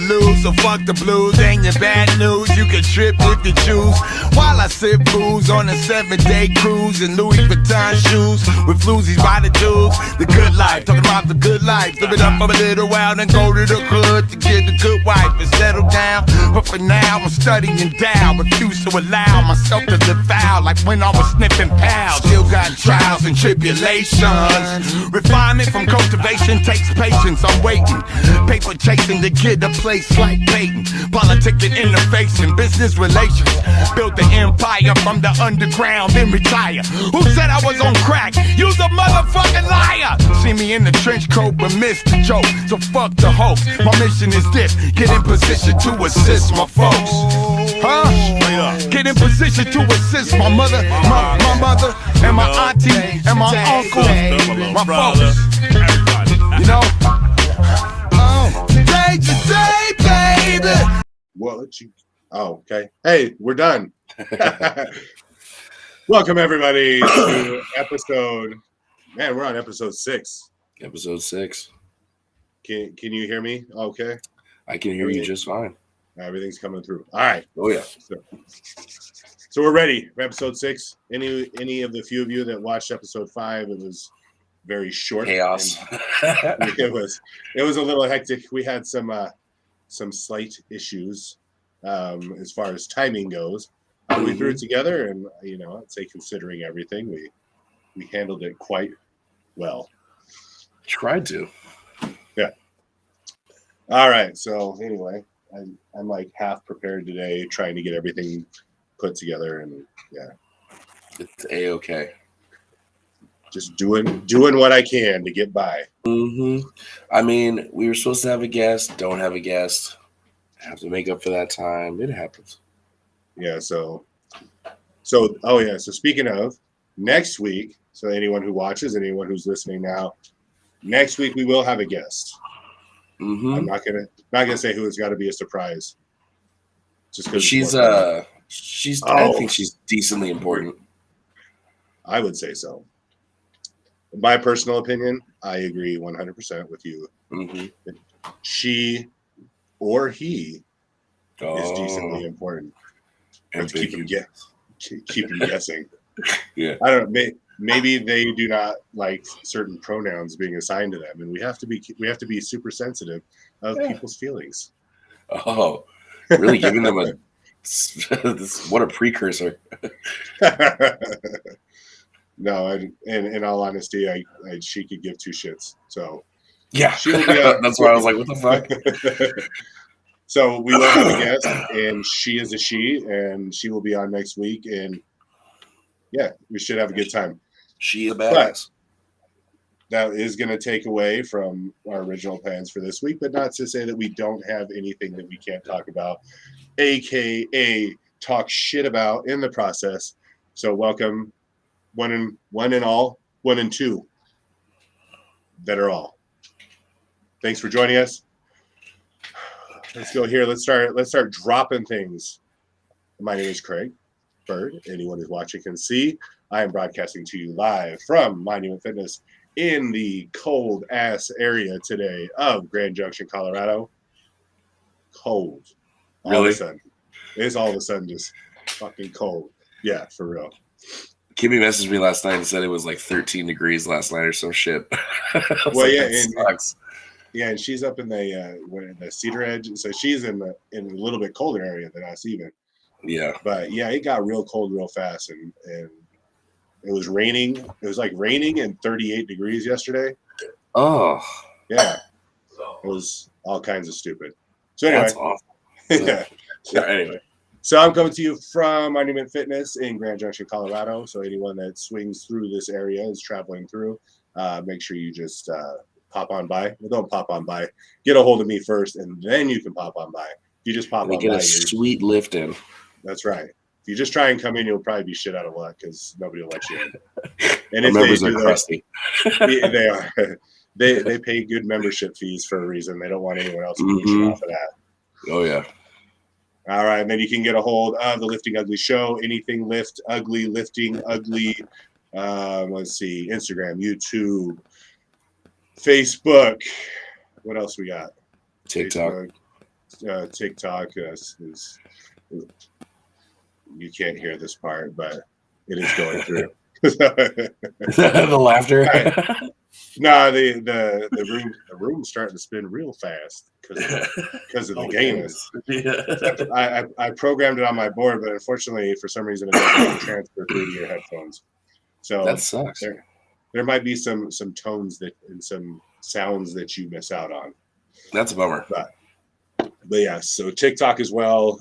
lose, so fuck the blues. Ain't your bad news, you can trip if you choose. While I sip booze on a 7-day cruise in Louis Vuitton shoes with floozies by the dudes. The good life, talking about the good life. Live it up for a little while, then go to the hood to get a good wife and settle down. But for now, I'm studying down, refuse to allow myself to live foul like when I was sniffing pals. Still got trials and tribulations. Refinement from cultivation takes patience. I'm waiting, paper chasing to get a place like Peyton. Politics and interfacing, business relations. Built the empire from the underground, then retire. Who said I was on crack? You's a motherfucking liar. See me in the trench coat but missed the joke, so fuck the hoax. My mission is this: get in position to assist my folks. Huh? Get in position to assist my mother, my mother, and my auntie, and my uncle, my folks. You know? Today, baby. What you? Oh, okay. Hey, we're done. Welcome everybody to episode. Man, we're on episode 6. Episode 6. Can you hear me? Okay. I can hear you just fine. Everything's coming through. All right. Oh yeah. So we're ready for episode 6. Any of the few of you that watched episode 5, it was very short. Chaos. It was a little hectic. We had some slight issues as far as timing goes. We threw it together, and I'd say considering everything, we handled it quite well. Tried to. Yeah. All right. So anyway, I'm like half prepared today, trying to get everything put together, and yeah, It's A-okay. just doing what I can to get by. I mean, we were supposed to have a guest. Don't have a guest. Have to make up for that time. It happens. Yeah. So oh yeah. So speaking of next week, so anyone who watches, anyone who's listening now, next week we will have a guest. I'm not gonna say who. It's got to be a surprise. Just because she's I think she's decently important. I would say so. In my personal opinion, I agree 100% with you. She or he is decently important. Let's keep them guessing. Yeah. I don't know. Maybe they do not like certain pronouns being assigned to them, and we have to be super sensitive of people's feelings. Oh, really giving them what a precursor. No, in all honesty, she could give two shits. So yeah, that's why I was like, what the fuck? So we will have a guest, and she is a she, and she will be on next week, and yeah, we should have a good time. She a badass. That is going to take away from our original plans for this week, but not to say that we don't have anything that we can't talk about, aka talk shit about in the process. So welcome, one and two that are all. Thanks for joining us. Let's go here. Let's start dropping things. My name is Craig Bird. Anyone who's watching can see. I am broadcasting to you live from Monument Fitness in the cold ass area today of Grand Junction, Colorado. Cold. All of a sudden. It's all of a sudden just fucking cold. Yeah, for real. Kimmy messaged me last night and said it was like 13 degrees last night or some shit. Well, yeah, and she's up in the Cedar Edge, so she's in a little bit colder area than us even. Yeah, but yeah, it got real cold real fast, and it was raining. It was like raining and 38 degrees yesterday. Oh, yeah, it was all kinds of stupid. So anyway, that's awesome. Yeah. Anyway, so I'm coming to you from Monument Fitness in Grand Junction, Colorado. So anyone that swings through this area is traveling through. Make sure you just pop on by. Well, don't pop on by. Get a hold of me first, and then you can pop on by. If you just pop on by, get a sweet lift in. That's right. If you just try and come in, you'll probably be shit out of luck because nobody will let you in. And if members they do are crusty. They are. They pay good membership fees for a reason. They don't want anyone else to push off of that. Oh yeah. All right, and then you can get a hold of the Lifting Ugly Show. Anything lift ugly, lifting ugly. Let's see, Instagram, YouTube, Facebook. What else we got? TikTok. Facebook, TikTok you can't hear this part, but it is going through. The laughter. Right. No, the room's starting to spin real fast because of the gayness. Yeah. I programmed it on my board, but unfortunately, for some reason, it doesn't transfer through to your headphones. So That sucks. There might be some tones and some sounds that you miss out on. That's a bummer. But yeah, so TikTok as well.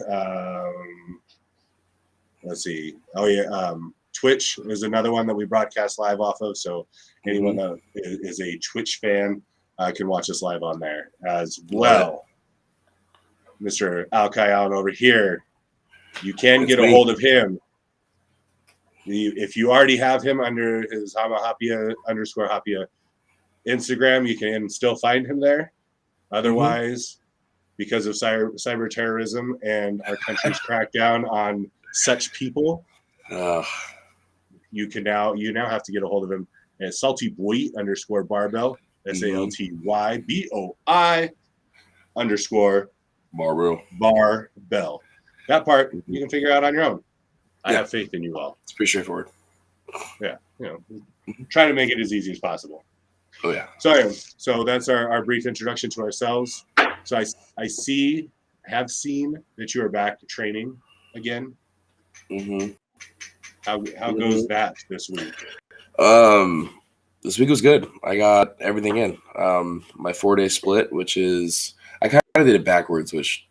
Let's see. Oh yeah, Twitch is another one that we broadcast live off of. So anyone that is a Twitch fan can watch us live on there as well. Mr. Al Kayan over here, you can get a hold of him. If you already have him under his _Hapia Instagram, you can still find him there. Otherwise, because of cyber terrorism and our country's crackdown on such people, you now have to get a hold of him at saltyboy _barbell, SALTYBOI _barbell. That part you can figure out on your own. I have faith in you all. It's pretty straightforward. Yeah, try to make it as easy as possible. Oh yeah. So that's our brief introduction to ourselves. So I have seen that you are back to training again. How goes that this week? This week was good. I got everything in. My 4-day split, which is I kind of did it backwards, which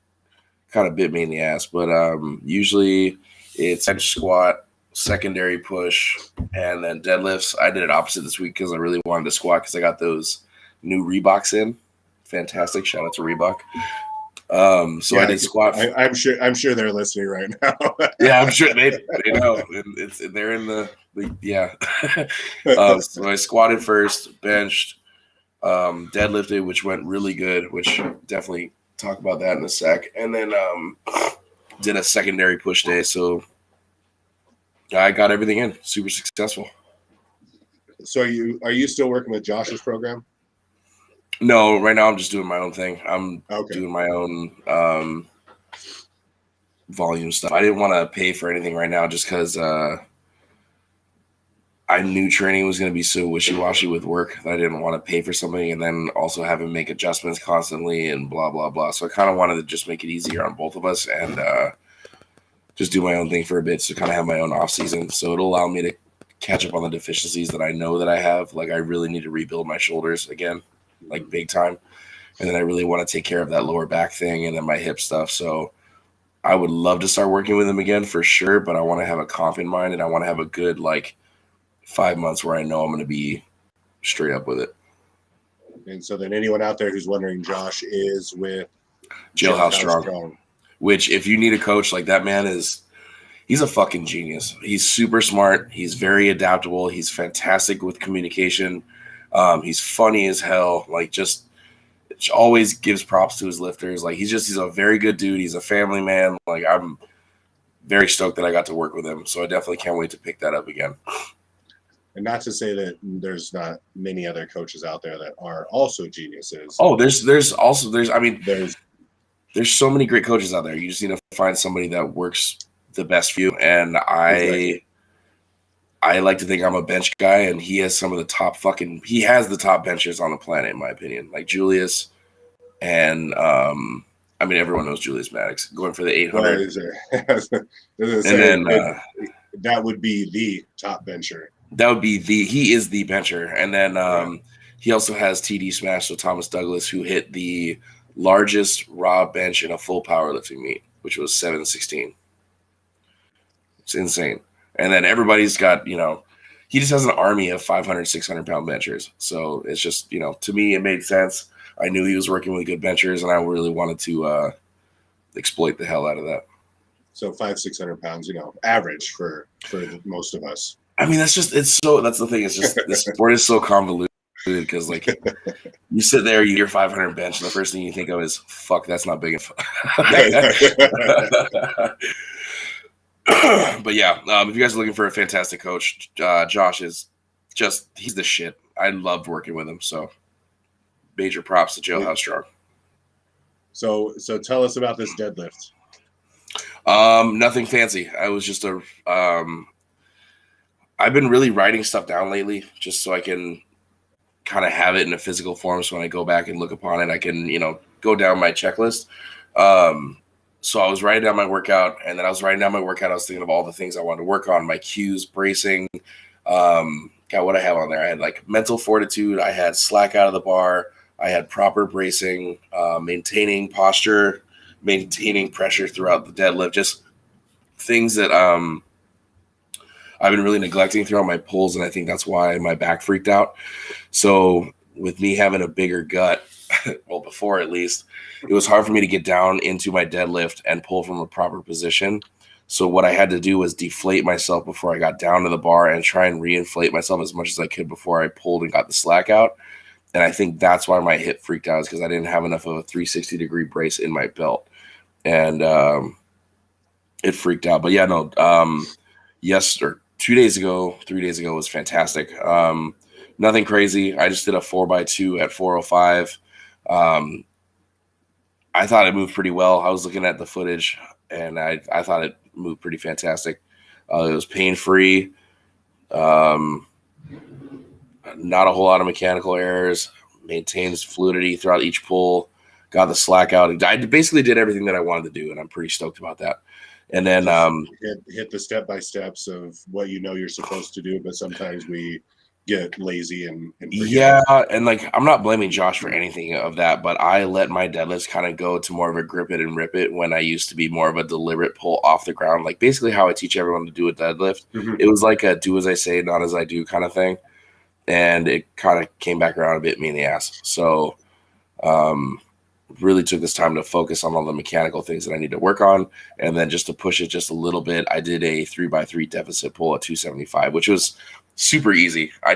kind of bit me in the ass. But usually it's bench squat, secondary push, and then deadlifts. I did it opposite this week because I really wanted to squat because I got those new Reeboks in. Fantastic! Shout out to Reebok. So I did squat. I'm sure they're listening right now. Yeah, I'm sure they know. They're in the yeah. So I squatted first, benched, deadlifted, which went really good. Which definitely talk about that in a sec. And then did a secondary push day. So I got everything in. Super successful. So are you still working with Josh's program? No, right now I'm just doing my own thing. I'm doing my own volume stuff. I didn't want to pay for anything right now just because I knew training was going to be so wishy-washy with work that I didn't want to pay for something and then also have him make adjustments constantly and blah, blah, blah. So I kind of wanted to just make it easier on both of us and just do my own thing for a bit to kind of have my own off season. So it'll allow me to catch up on the deficiencies that I know that I have. Like I really need to rebuild my shoulders again, like big time. And then I really want to take care of that lower back thing and then my hip stuff. So I would love to start working with him again for sure, but I want to have a comp in mind and I want to have a good 5 months where I know I'm going to be straight up with it. And so then anyone out there who's wondering, Josh is with Jailhouse Strong. Which if you need a coach, that man he's a fucking genius. He's super smart. He's very adaptable. He's fantastic with communication. He's funny as hell. Just always gives props to his lifters. He's a very good dude. He's a family man. I'm very stoked that I got to work with him. So I definitely can't wait to pick that up again. And not to say that there's not many other coaches out there that are also geniuses. Oh, there's so many great coaches out there. You just need to find somebody that works the best for you. And I like to think I'm a bench guy, and he has some of the top he has the top benchers on the planet, in my opinion. Like Julius and everyone knows Julius Maddox going for the 800. And then that would be the top bencher. That would be he is the bencher. And then he also has TD Smash, so Thomas Douglas, who hit the largest raw bench in a full powerlifting meet, which was 716. It's insane. And then everybody's got, he just has an army of 500, 600 pound benchers. So it's just, to me, it made sense. I knew he was working with good benchers and I really wanted to exploit the hell out of that. So 500-600 pounds, average for most of us. That's the thing. It's just, the sport is so convoluted because you sit there, you hear 500 bench, and the first thing you think of is, fuck, that's not big enough. But yeah, if you guys are looking for a fantastic coach, Josh is he's the shit. I loved working with him. So major props to Jailhouse Strong. So tell us about this deadlift. Nothing fancy. I was just I've been really writing stuff down lately just so I can kind of have it in a physical form. So when I go back and look upon it, I can, go down my checklist. So I was writing down my workout, and then I was writing down my workout. I was thinking of all the things I wanted to work on, my cues, bracing, got what I have on there. I had like mental fortitude. I had slack out of the bar. I had proper bracing, maintaining posture, maintaining pressure throughout the deadlift, just things that I've been really neglecting throughout my pulls, and I think that's why my back freaked out. So with me having a bigger gut, well, before at least, it was hard for me to get down into my deadlift and pull from a proper position. So what I had to do was deflate myself before I got down to the bar and try and reinflate myself as much as I could before I pulled and got the slack out. And I think that's why my hip freaked out, is because I didn't have enough of a 360-degree brace in my belt. And it freaked out. But yeah, no, yes, or 3 days ago was fantastic. Nothing crazy. I just did a 4x2 at 405. I thought it moved pretty well. I was looking at the footage, and I thought it moved pretty fantastic. It was pain-free. Not a whole lot of mechanical errors. Maintains fluidity throughout each pull. Got the slack out. I basically did everything that I wanted to do, and I'm pretty stoked about that. And then hit the step-by-steps of what you're supposed to do, but sometimes we get lazy and yeah, and like I'm not blaming Josh for anything of that, but I let my deadlifts kind of go to more of a grip it and rip it when I used to be more of a deliberate pull off the ground, like basically how I teach everyone to do a deadlift. Mm-hmm. It was like a do as I say, not as I do kind of thing, and it kind of came back around and bit me in the ass. So really took this time to focus on all the mechanical things that I need to work on, and then just to push it just a little bit, I did a 3x3 deficit pull at 275, which was super easy. I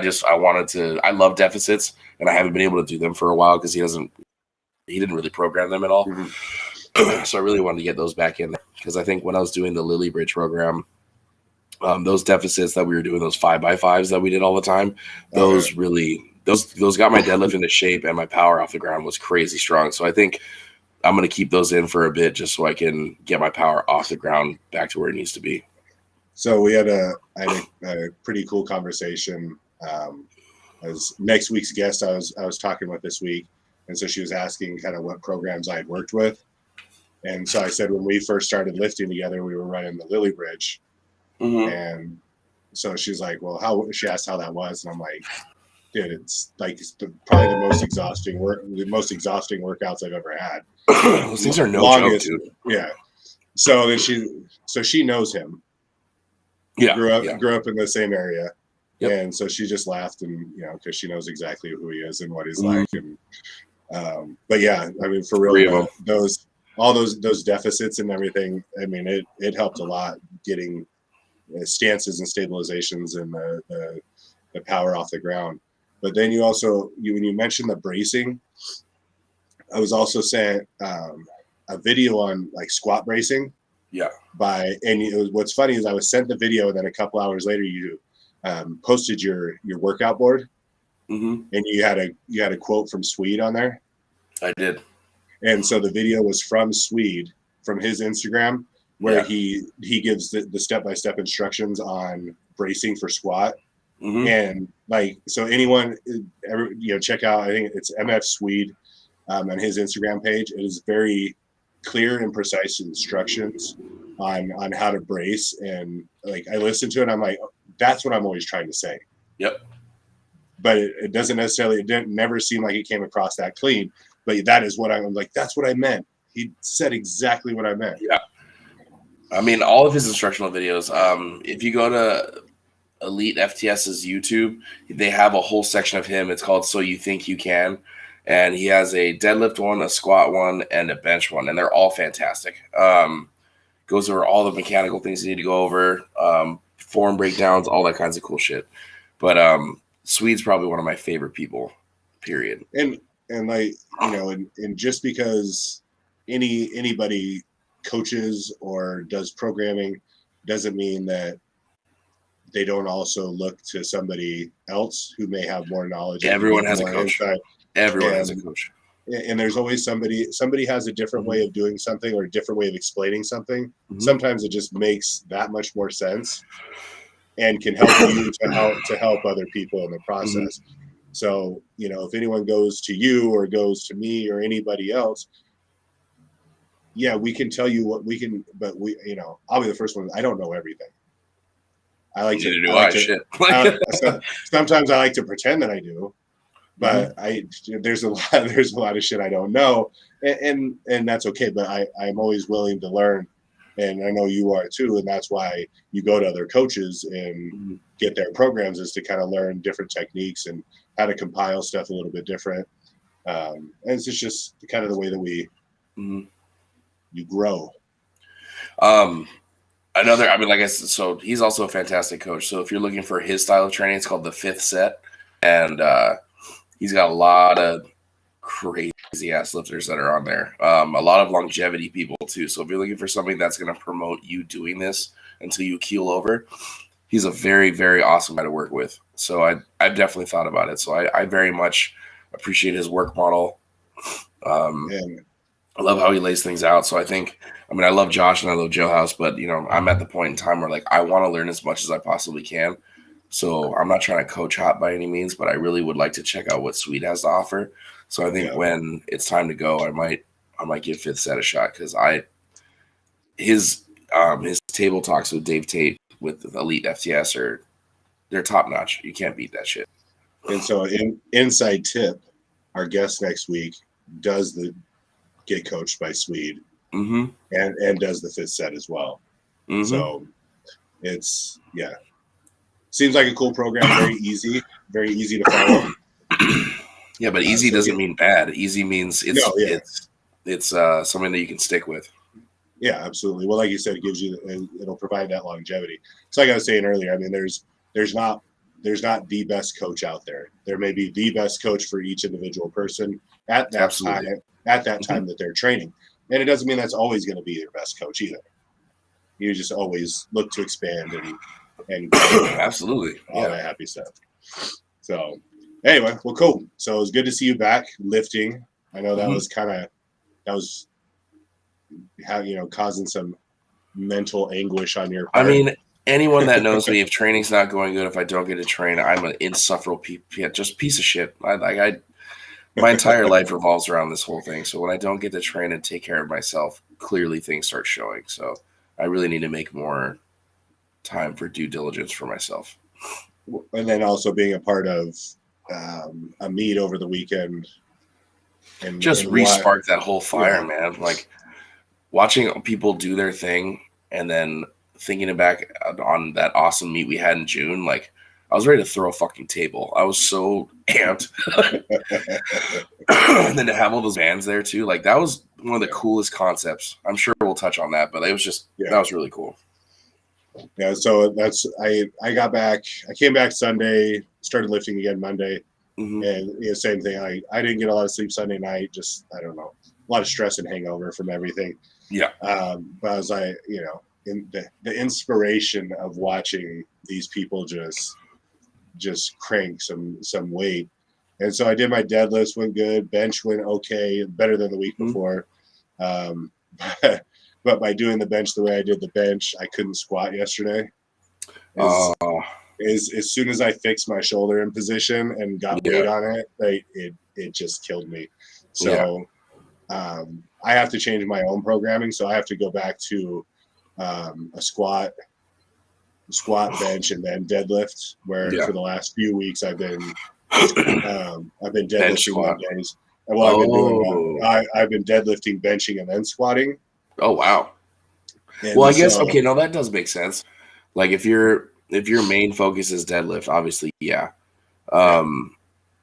love deficits, and I haven't been able to do them for a while because he didn't really program them at all. Mm-hmm. So I really wanted to get those back in, because I think when I was doing the Lily Bridge program, those deficits that we were doing, those 5x5s that we did all the time, those got my deadlift into shape, and my power off the ground was crazy strong. So I think I'm going to keep those in for a bit just so I can get my power off the ground back to where it needs to be. So I had a pretty cool conversation. As next week's guest, I was talking with this week, and so she was asking kind of what programs I had worked with, and so I said when we first started lifting together, we were running the Lily Bridge, mm-hmm. And so she's like, "Well, she asked how that was," and I'm like, "Dude, it's like probably the most exhausting workouts I've ever had." Those things are no joke, dude. Yeah. So then she knows him. Yeah, grew up in the same area, yep. And so she just laughed, and because she knows exactly who he is and what he's like, and but yeah, I mean, for real, all those deficits and everything. I mean, it helped a lot getting stances and stabilizations and the power off the ground. But then when you mentioned the bracing, I was also saying a video on like squat bracing. Yeah. What's funny is I was sent the video, and then a couple hours later you posted your workout board, mm-hmm. And you had a quote from Swede on there. I did. And so the video was from Swede, from his Instagram, where he gives the step-by-step instructions on bracing for squat. Mm-hmm. And like, so anyone check out, I think it's MF Swede on his Instagram page. It is very clear and precise instructions on how to brace, and like I listened to it and I'm like, that's what I'm always trying to say. Yep. But it doesn't necessarily, it didn't never seem like it came across that clean, but that is what I'm like, that's what I meant. He said exactly what I meant. Yeah. I mean, all of his instructional videos, if you go to Elite FTS's YouTube, they have a whole section of him. It's called So You Think You Can. And he has a deadlift one, a squat one, and a bench one, and they're all fantastic. Goes over all the mechanical things you need to go over, form breakdowns, all that kinds of cool shit. But Swede's probably one of my favorite people, period. And like, and just because anybody coaches or does programming doesn't mean that they don't also look to somebody else who may have more knowledge. Everyone has a coach. Everyone has a coach. and there's always somebody has a different way of doing something or a different way of explaining something. Sometimes it just makes that much more sense and can help you to help other people in the process. So, you know, if anyone goes to you or goes to me or anybody else, yeah, we can tell you what we can, but we, you know, I'll be the first one. I don't know everything. I like to shit. Sometimes I like to pretend that I do, but there's a lot of shit I don't know, and that's okay. But I'm always willing to learn, and I know you are too, and that's why you go to other coaches and get their programs, is to kind of learn different techniques and how to compile stuff a little bit different. And it's just kind of the way that you grow. Like I said, so he's also a fantastic coach. So if you're looking for his style of training, it's called the Fifth Set, and he's got a lot of crazy ass lifters that are on there. A lot of longevity people too. So if you're looking for something that's going to promote you doing this until you keel over, he's a very, very awesome guy to work with. So I've definitely thought about it. So I very much appreciate his work model. I love how he lays things out. So I love Josh and I love Joe House, but you know, I'm at the point in time where like I want to learn as much as I possibly can. So I'm not trying to coach hot by any means, but I really would like to check out what Sweet has to offer. So I think when it's time to go, I might give Fifth Set a shot, because his table talks with Dave Tate with Elite FTS they're top notch. You can't beat that shit. And so, inside tip, our guest next week does get coached by Swede, and does the Fifth Set as well. So it's seems like a cool program. Very easy to follow. Yeah, but easy doesn't mean bad. Easy means it's something that you can stick with. Yeah, absolutely. Well, like you said, it'll provide that longevity. So like I was saying earlier, I mean, there's not the best coach out there. There may be the best coach for each individual person at that time that they're training. And it doesn't mean that's always going to be their best coach either. You just always look to expand and absolutely all that happy stuff. So anyway, well, cool. So it was good to see you back lifting. I know that was causing some mental anguish on your part. I mean, anyone that knows me, if training's not going good, if I don't get to train, I'm an insufferable piece of shit. My entire life revolves around this whole thing. So when I don't get to train and take care of myself, clearly things start showing. So I really need to make more time for due diligence for myself. And then also being a part of a meet over the weekend. And just re-spark that whole fire, man. Like watching people do their thing and then thinking back on that awesome meet we had in June, like I was ready to throw a fucking table. I was so amped. And then to have all those bands there too, like that was one of the coolest concepts. I'm sure we'll touch on that, but it was just that was really cool. Yeah, so I got back. I came back Sunday, started lifting again Monday, and same thing. I didn't get a lot of sleep Sunday night. Just I don't know, a lot of stress and hangover from everything. Yeah. But I was like, in the inspiration of watching these people just crank some weight. And so I did my deadlifts, went good. Bench went okay, better than the week before. But by doing the bench the way I did the bench, I couldn't squat yesterday. As soon as I fixed my shoulder in position and got weight on it just killed me. So I have to change my own programming. So I have to go back to a squat, bench, and then deadlift. Where for the last few weeks I've been deadlifting Mondays. Well, I've been deadlifting, benching, and then squatting. Oh wow. And well, I guess no, that does make sense. Like if your main focus is deadlift, obviously,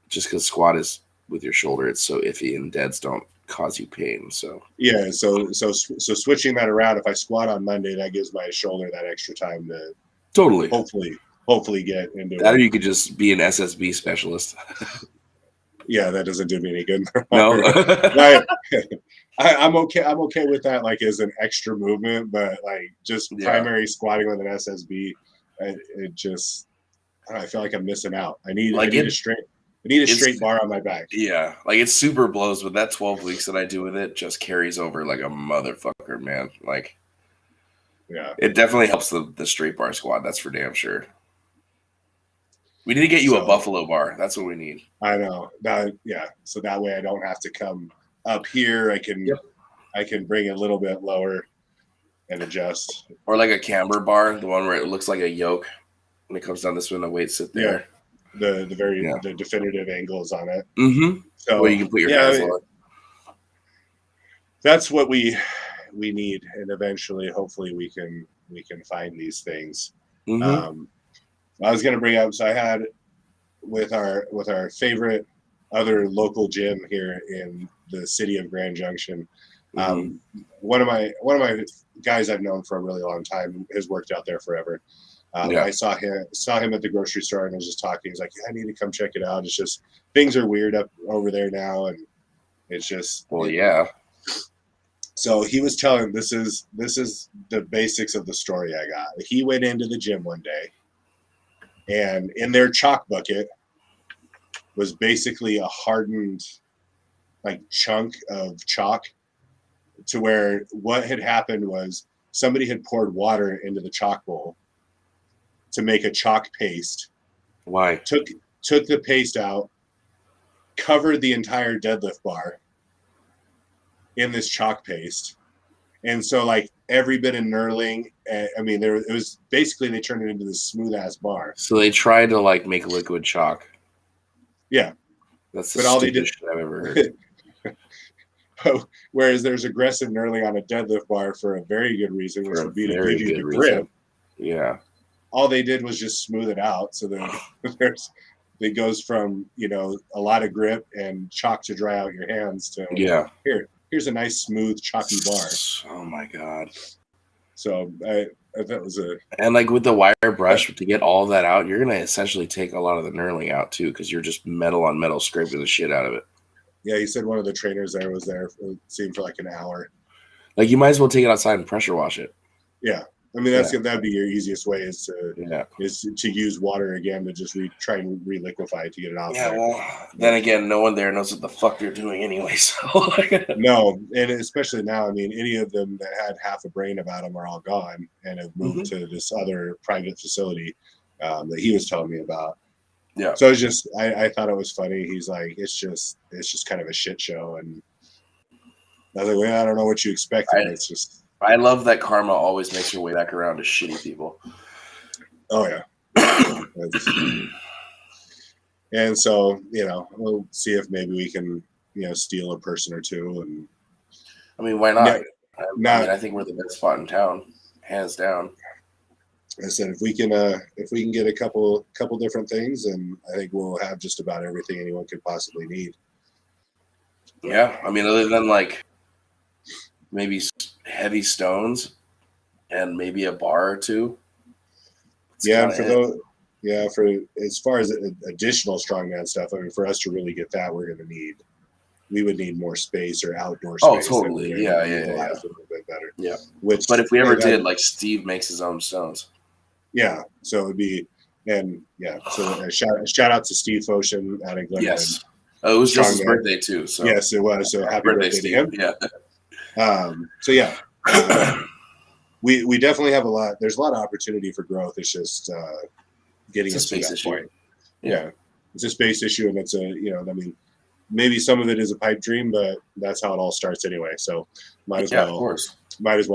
just because squat is with your shoulder, it's so iffy, and deads don't cause you pain. So so switching that around, if I squat on Monday, that gives my shoulder that extra time to hopefully get into that, or you could just be an SSB specialist. Yeah, that doesn't do me any good. No. I'm okay with that, like as an extra movement, but like just primary squatting with an SSB, I feel like I'm missing out. I need a strength. I need a straight bar on my back. Yeah, like it super blows, but that 12 weeks that I do with it just carries over like a motherfucker, man. Like, yeah, it definitely helps the straight bar squad. That's for damn sure. We need to get you a buffalo bar. That's what we need. I know. So that way I don't have to come up here. I can bring it a little bit lower and adjust. Or like a camber bar, the one where it looks like a yoke when it comes down this way and the weights sit there. Yeah. The definitive angles on it. Mm-hmm. So where you can put your hands on it. That's what we need, and eventually, hopefully, we can find these things. Mm-hmm. I was going to bring up. So I had with our favorite other local gym here in the city of Grand Junction. One of my guys I've known for a really long time has worked out there forever. I saw him at the grocery store and was just talking. He's like, "Yeah, I need to come check it out. It's just things are weird up over there now, and it's just yeah." So he was telling this is the basics of the story I got. He went into the gym one day, and in their chalk bucket was basically a hardened like chunk of chalk, to where what had happened was somebody had poured water into the chalk bowl to make a chalk paste. Why? Took the paste out, covered the entire deadlift bar in this chalk paste. And so like every bit of knurling, it was basically, they turned it into this smooth ass bar. So they tried to like make liquid chalk. Yeah. That's the stupidest shit I've ever heard. Whereas there's aggressive knurling on a deadlift bar for a very good reason, which would be to give you the grip. Yeah. All they did was just smooth it out. So then it goes from, a lot of grip and chalk to dry out your hands to here's a nice smooth chalky bar. Oh my God. So I thought was and like with the wire brush to get all of that out, you're gonna essentially take a lot of the knurling out too, because you're just metal on metal scraping the shit out of it. Yeah, he said one of the trainers there was there, it seemed, for like an hour. Like you might as well take it outside and pressure wash it. Yeah. I mean, that'd be your easiest way is to use water again to just try and reliquify it to get it out. Yeah, there. Well, then again, no one there knows what the fuck they're doing anyway. So no, and especially now, I mean, any of them that had half a brain about them are all gone and have moved to this other private facility that he was telling me about. Yeah. So it's just, I thought it was funny. He's like, it's just kind of a shit show, and I was like, well, I don't know what you expected. It's just. I love that karma always makes her way back around to shitty people. Oh, yeah. And so, we'll see if maybe we can, steal a person or two. And I mean, why not? I think we're the best spot in town, hands down. I said, if we can get a couple different things, and I think we'll have just about everything anyone could possibly need. Yeah. I mean, other than like maybe heavy stones and maybe a bar or two. For as far as additional strongman stuff, I mean, for us to really get that, we would need more space or outdoor space. Oh, totally. Yeah. A little bit better. Yeah. But if we ever did, like Steve makes his own stones. Yeah. So it would be, and yeah. So a shout out to Steve Foshin out of Glen. Yes. Oh, it was just his birthday too. So yes, it was. So happy birthday to him. Yeah. We definitely have a lot. There's a lot of opportunity for growth. It's just getting us to that point. Yeah, it's a space issue, and it's maybe some of it is a pipe dream, but that's how it all starts anyway. So might as well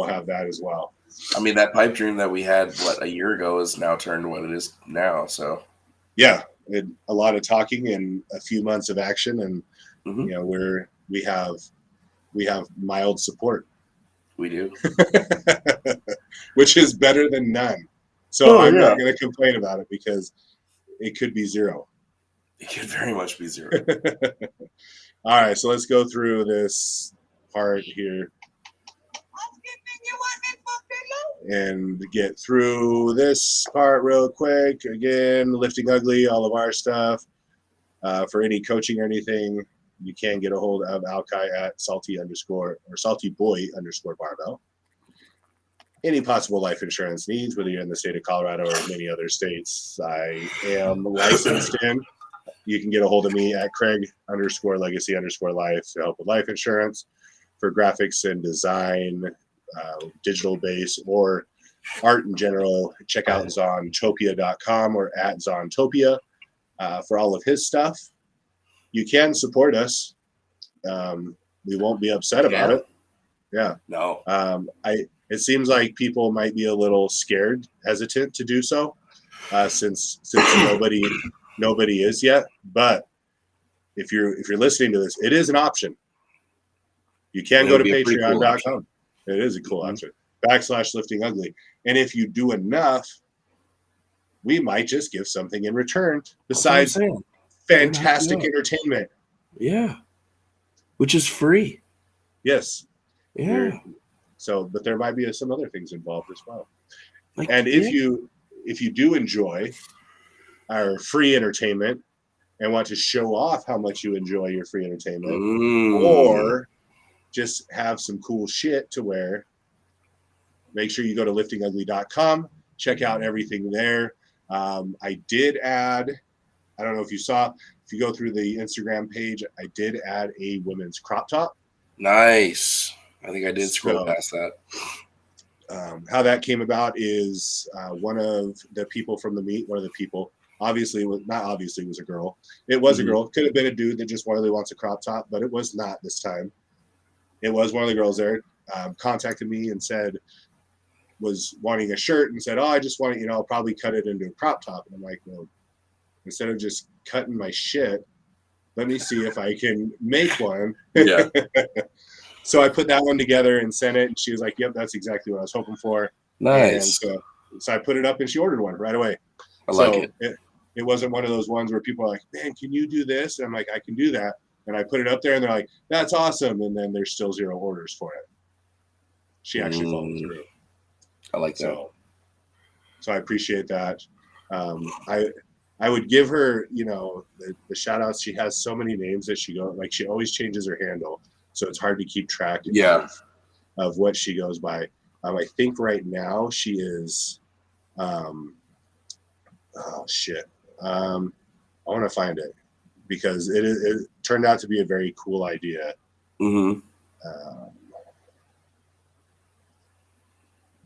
have that as well. I mean, that pipe dream that we had a year ago is now turned to what it is now. So yeah, a lot of talking and a few months of action, and we have mild support. We do. Which is better than none. So I'm not going to complain about it, because it could be zero. It could very much be zero. All right, so let's go through this part here and get through this part real quick. Again, Lifting Ugly, all of our stuff. For any coaching or anything, you can get a hold of Alkai at saltyboy_barbell. Any possible life insurance needs, whether you're in the state of Colorado or many other states, I am licensed in. You can get a hold of me at Craig_Legacy_Life to help with life insurance for graphics and design, digital base, or art in general. Check out zontopia.com or at Zontopia for all of his stuff. You can support us. We won't be upset about it. Yeah. No. It seems like people might be a little hesitant to do so, since nobody is yet. But if you're listening to this, it is an option. You can go to patreon.com. Cool, it is a cool option. /liftingugly. And if you do enough, we might just give something in return besides fantastic entertainment. Yeah. Which is free. Yes. Yeah. But there might be some other things involved as well. If you do enjoy our free entertainment and want to show off how much you enjoy your free entertainment, or just have some cool shit to wear, make sure you go to liftingugly.com, check out everything there. I did add, I don't know if you saw, if you go through the Instagram page, I did add a women's crop top. Nice. I think I did scroll past that. How that came about is one of the people from the meet, it was a girl. It was a girl. Could have been a dude that just really wants a crop top, but it was not this time. It was one of the girls there, contacted me and was wanting a shirt and said, I just want it, I'll probably cut it into a crop top. And I'm like, well, instead of just cutting my shit, let me see if I can make one. Yeah. So I put that one together and sent it, and she was like, yep, that's exactly what I was hoping for. Nice. And so I put it up, and she ordered one right away. I like it. It wasn't one of those ones where people are like, man, can you do this? And I'm like, I can do that. And I put it up there, and they're like, that's awesome. And then there's still 0 orders for it. She actually followed through. I like that. So I appreciate that. I would give her, the shout outs. She has so many names that she always changes her handle. So it's hard to keep track of what she goes by. I think right now she is, I want to find it because it turned out to be a very cool idea. Mm-hmm.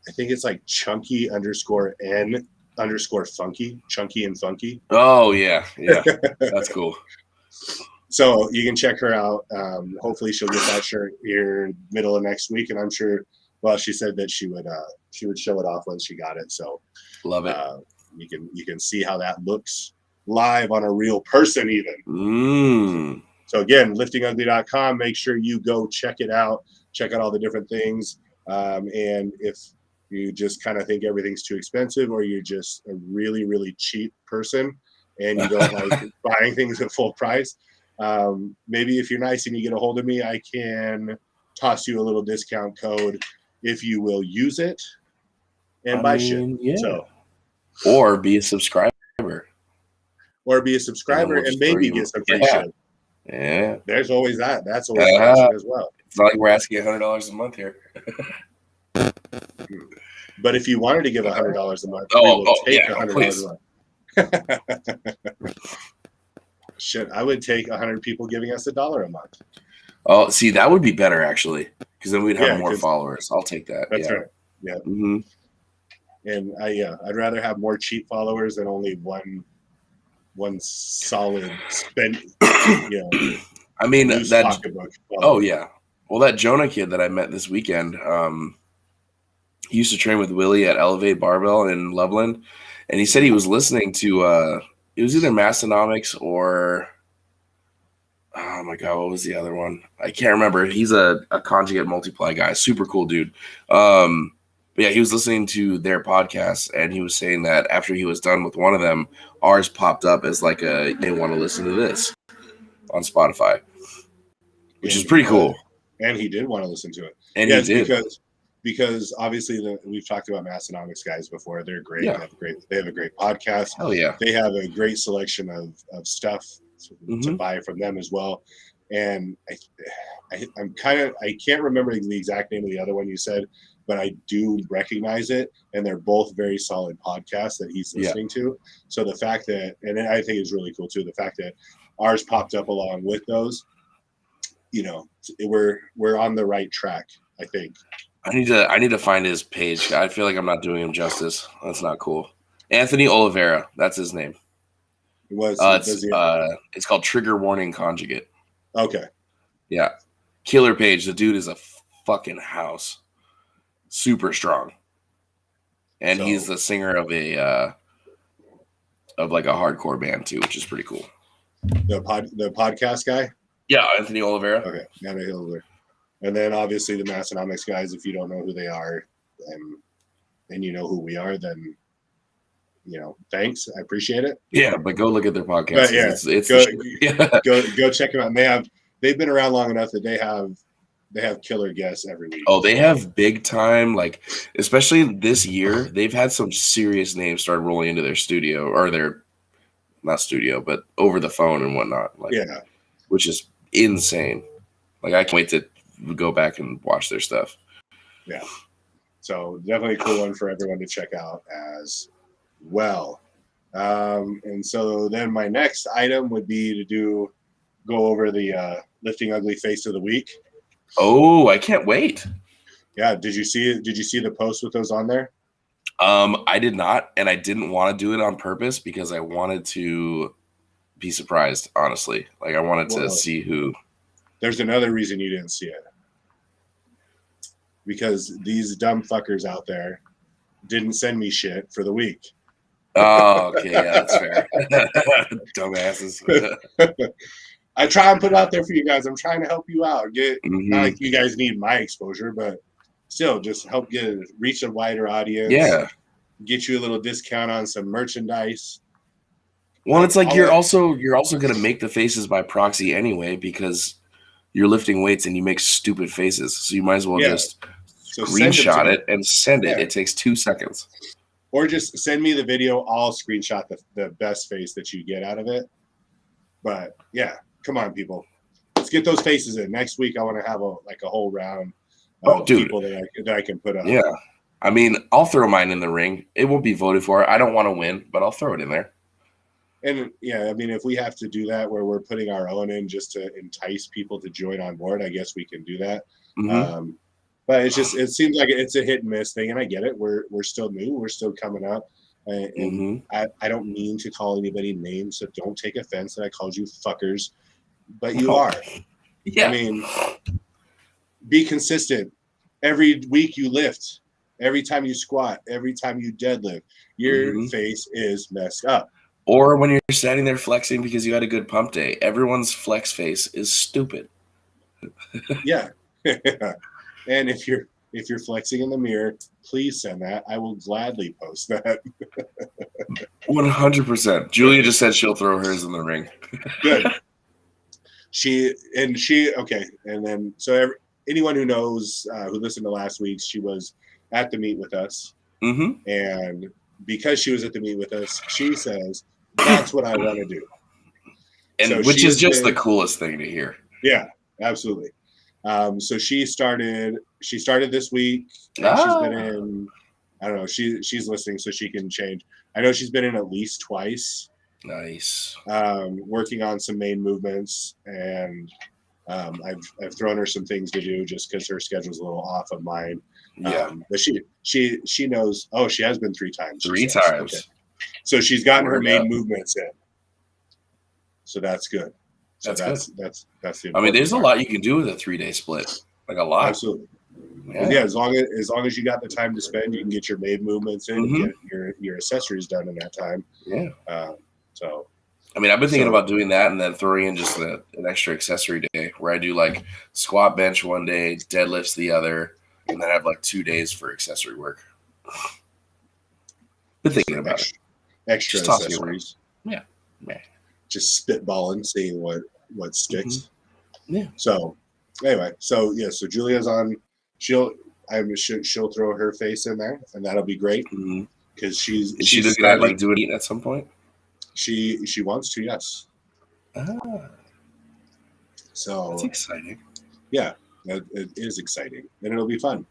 I think it's like Chunky_N_Funky, Chunky and Funky. Oh yeah. That's cool. So you can check her out. Hopefully she'll get that shirt here middle of next week, and I'm sure. Well, she said that she would show it off once she got it. So love it. You can see how that looks live on a real person even. So again, liftingugly.com. Make sure you go check it out. Check out all the different things. And if you just kind of think everything's too expensive, or you're just a really, really cheap person and you don't like buying things at full price, maybe if you're nice and you get a hold of me, I can toss you a little discount code if you will use it and buy shit. Yeah. So, or be a subscriber. And maybe get some free shit. Yeah. There's always that. That's always an option as well. It's not like we're asking $100 a month here. But if you wanted to give $100 a month, we will take $100 a month. Shit, I would take 100 people giving us $1 a month. Oh, see, that would be better actually, because then we'd have more followers. I'll take that. That's right. Yeah. Mm-hmm. And I'd rather have more cheap followers than only one solid spend. I mean that. Oh yeah. Well, that Jonah kid that I met this weekend, he used to train with Willie at Elevate Barbell in Loveland, and he said he was listening to it was either Massonomics or oh my god, what was the other one? I can't remember. He's a conjugate multiply guy, super cool dude. But yeah, he was listening to their podcast, and he was saying that after he was done with one of them, ours popped up as like they want to listen to this on Spotify, which is pretty cool. And he did want to listen to it. And he did. Because obviously we've talked about Massonomics guys before. They're great. Yeah. They have a great podcast. Hell yeah. They have a great selection of stuff to buy from them as well. And I can't remember the exact name of the other one you said, but I do recognize it, and they're both very solid podcasts that he's listening to. So the fact that, and I think it's really cool too, the fact that ours popped up along with those, you know, we're on the right track, I think. I need to find his page. I feel like I'm not doing him justice. That's not cool. Anthony Oliveira, that's his name. It's called Trigger Warning Conjugate. Okay. Yeah. Killer page. The dude is a fucking house. Super strong. And he's the singer of a like a hardcore band too, which is pretty cool. The podcast guy? Yeah, Anthony Oliveira. Okay, Anthony Oliveira. And then obviously the Massonomics guys, if you don't know who they are and you know who we are, then you know, thanks. I appreciate it. Yeah, but go look at their podcast. But yeah, go check them out. They've been around long enough that they have killer guests every week. Oh, they have big time, like especially this year, they've had some serious names start rolling into their studio, or their not studio, but over the phone and whatnot. Like, yeah, which is insane. Like I can't wait to go back and watch their stuff. Yeah. So definitely a cool one for everyone to check out as well. And so then my next item would be to go over the Lifting Ugly Face of the Week. Oh, I can't wait. Yeah. Did you see it? Did you see the post with those on there? I did not, and I didn't want to do it on purpose because I wanted to be surprised, honestly. Like I wanted to see who. There's another reason you didn't see it. Because these dumb fuckers out there didn't send me shit for the week. Oh, okay, yeah, that's fair. Dumbasses. I try and put it out there for you guys. I'm trying to help you out. Not like you guys need my exposure, but still just help reach a wider audience. Yeah. Get you a little discount on some merchandise. Well, it's like you're also gonna make the faces by proxy anyway, because you're lifting weights and you make stupid faces. So you might as well just screenshot it and send it. It takes 2 seconds. Or just send me the video. I'll screenshot the best face that you get out of it. But yeah, come on, people. Let's get those faces in. Next week, I want to have a whole round of people that I can put up. Yeah. I mean, I'll throw mine in the ring. It won't be voted for. I don't want to win, but I'll throw it in there. And yeah, I mean, if we have to do that where we're putting our own in just to entice people to join on board, I guess we can do that. Mm-hmm. But it seems like it's a hit and miss thing, and I get it. We're still new, we're still coming up, and I don't mean to call anybody names, so don't take offense that I called you fuckers, but you are. Yeah. I mean, be consistent. Every week you lift, every time you squat, every time you deadlift, your face is messed up. Or when you're standing there flexing because you had a good pump day, everyone's flex face is stupid. Yeah. And if you're flexing in the mirror, please send that. I will gladly post that. 100%. Julia just said she'll throw hers in the ring. Good. Okay. And then, anyone who knows, who listened to last week's, she was at the meet with us. Mm-hmm. And because she was at the meet with us, she says, that's what I want to do. And so which is just the coolest thing to hear. Yeah, absolutely. So she started this week. And she's been in, I don't know, she's listening so she can change. I know she's been in at least twice. Nice. Working on some main movements, and I've thrown her some things to do just because her schedule's a little off of mine. Yeah. But she knows. Oh, she has been 3 times. 3 times. Okay. So she's gotten her main movements in. So that's good. So that's the. I mean, there's a lot you can do with a 3-day split. Like a lot. Absolutely. Yeah, as long as you got the time to spend, you can get your main movements in, and get your accessories done in that time. Yeah. So. I mean, I've been thinking about doing that and then throwing in just an extra accessory day where I do like squat bench one day, deadlifts the other, and then I have like 2 days for accessory work. Been thinking about it. Extra accessories. Yeah. Just spitballing, seeing what sticks. Yeah. So anyway, so Julia's on. She'll throw her face in there, and that'll be great because she's looking at like doing it at some point. She wants to, yes. So that's exciting. Yeah, it is exciting, and it'll be fun.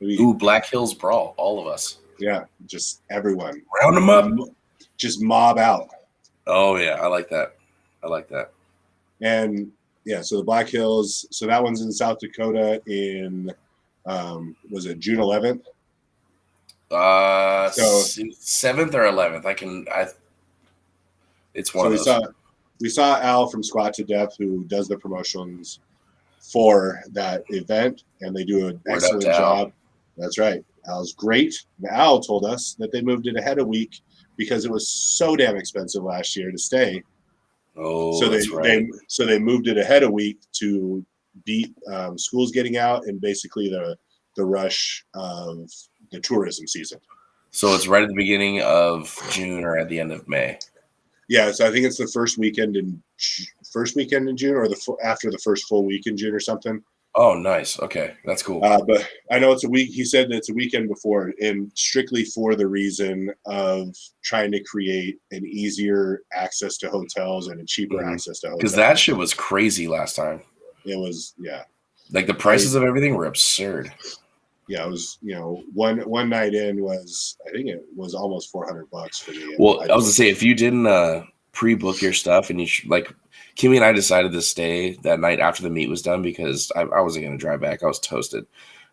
Ooh, Black Hills Brawl, all of us. Yeah, just everyone. Round them up. Just mob out. Oh, yeah, I like that. And yeah, so the Black Hills, so that one's in South Dakota in, was it June 11th? So 7th or 11th. It's one of those. We saw Al from Squat to Death, who does the promotions for that event, and they do an excellent job. That's right. Al's great. And Al told us that they moved it ahead a week because it was so damn expensive last year to stay. Oh, so that's right. They moved it ahead a week to beat schools getting out and basically the rush of the tourism season. So it's right at the beginning of June or at the end of May. Yeah, so I think it's the first weekend in June, or after the first full week in June or something. Oh, nice. Okay, that's cool. But I know it's a week. He said it's a weekend before, and strictly for the reason of trying to create an easier access to hotels and a cheaper access to hotels. Because that shit was crazy last time. It was, yeah. Like the prices of everything were absurd. Yeah, it was. One night in was, I think it was almost $400 for me. Well, I was gonna say, if you didn't pre-book your stuff and Kimmy and I decided to stay that night after the meet was done because I wasn't going to drive back. I was toasted.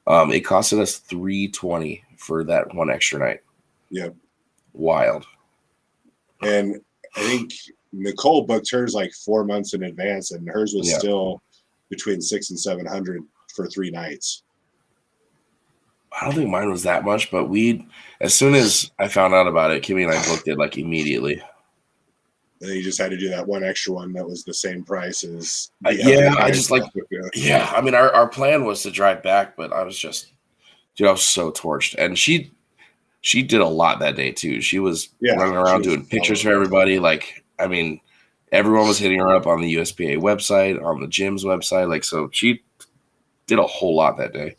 It costed us $320 for that one extra night. Yeah. Wild. And I think Nicole booked hers like 4 months in advance, and hers was still between $600 and $700 for 3 nights. I don't think mine was that much, but as soon as I found out about it, Kimmy and I booked it like immediately. And then you just had to do that one extra one that was the same price as. I mean, our plan was to drive back, but I was I was so torched. And she did a lot that day too. She was running around doing pictures for everybody. Like, I mean, everyone was hitting her up on the USPA website, on the gym's website. Like, so she did a whole lot that day.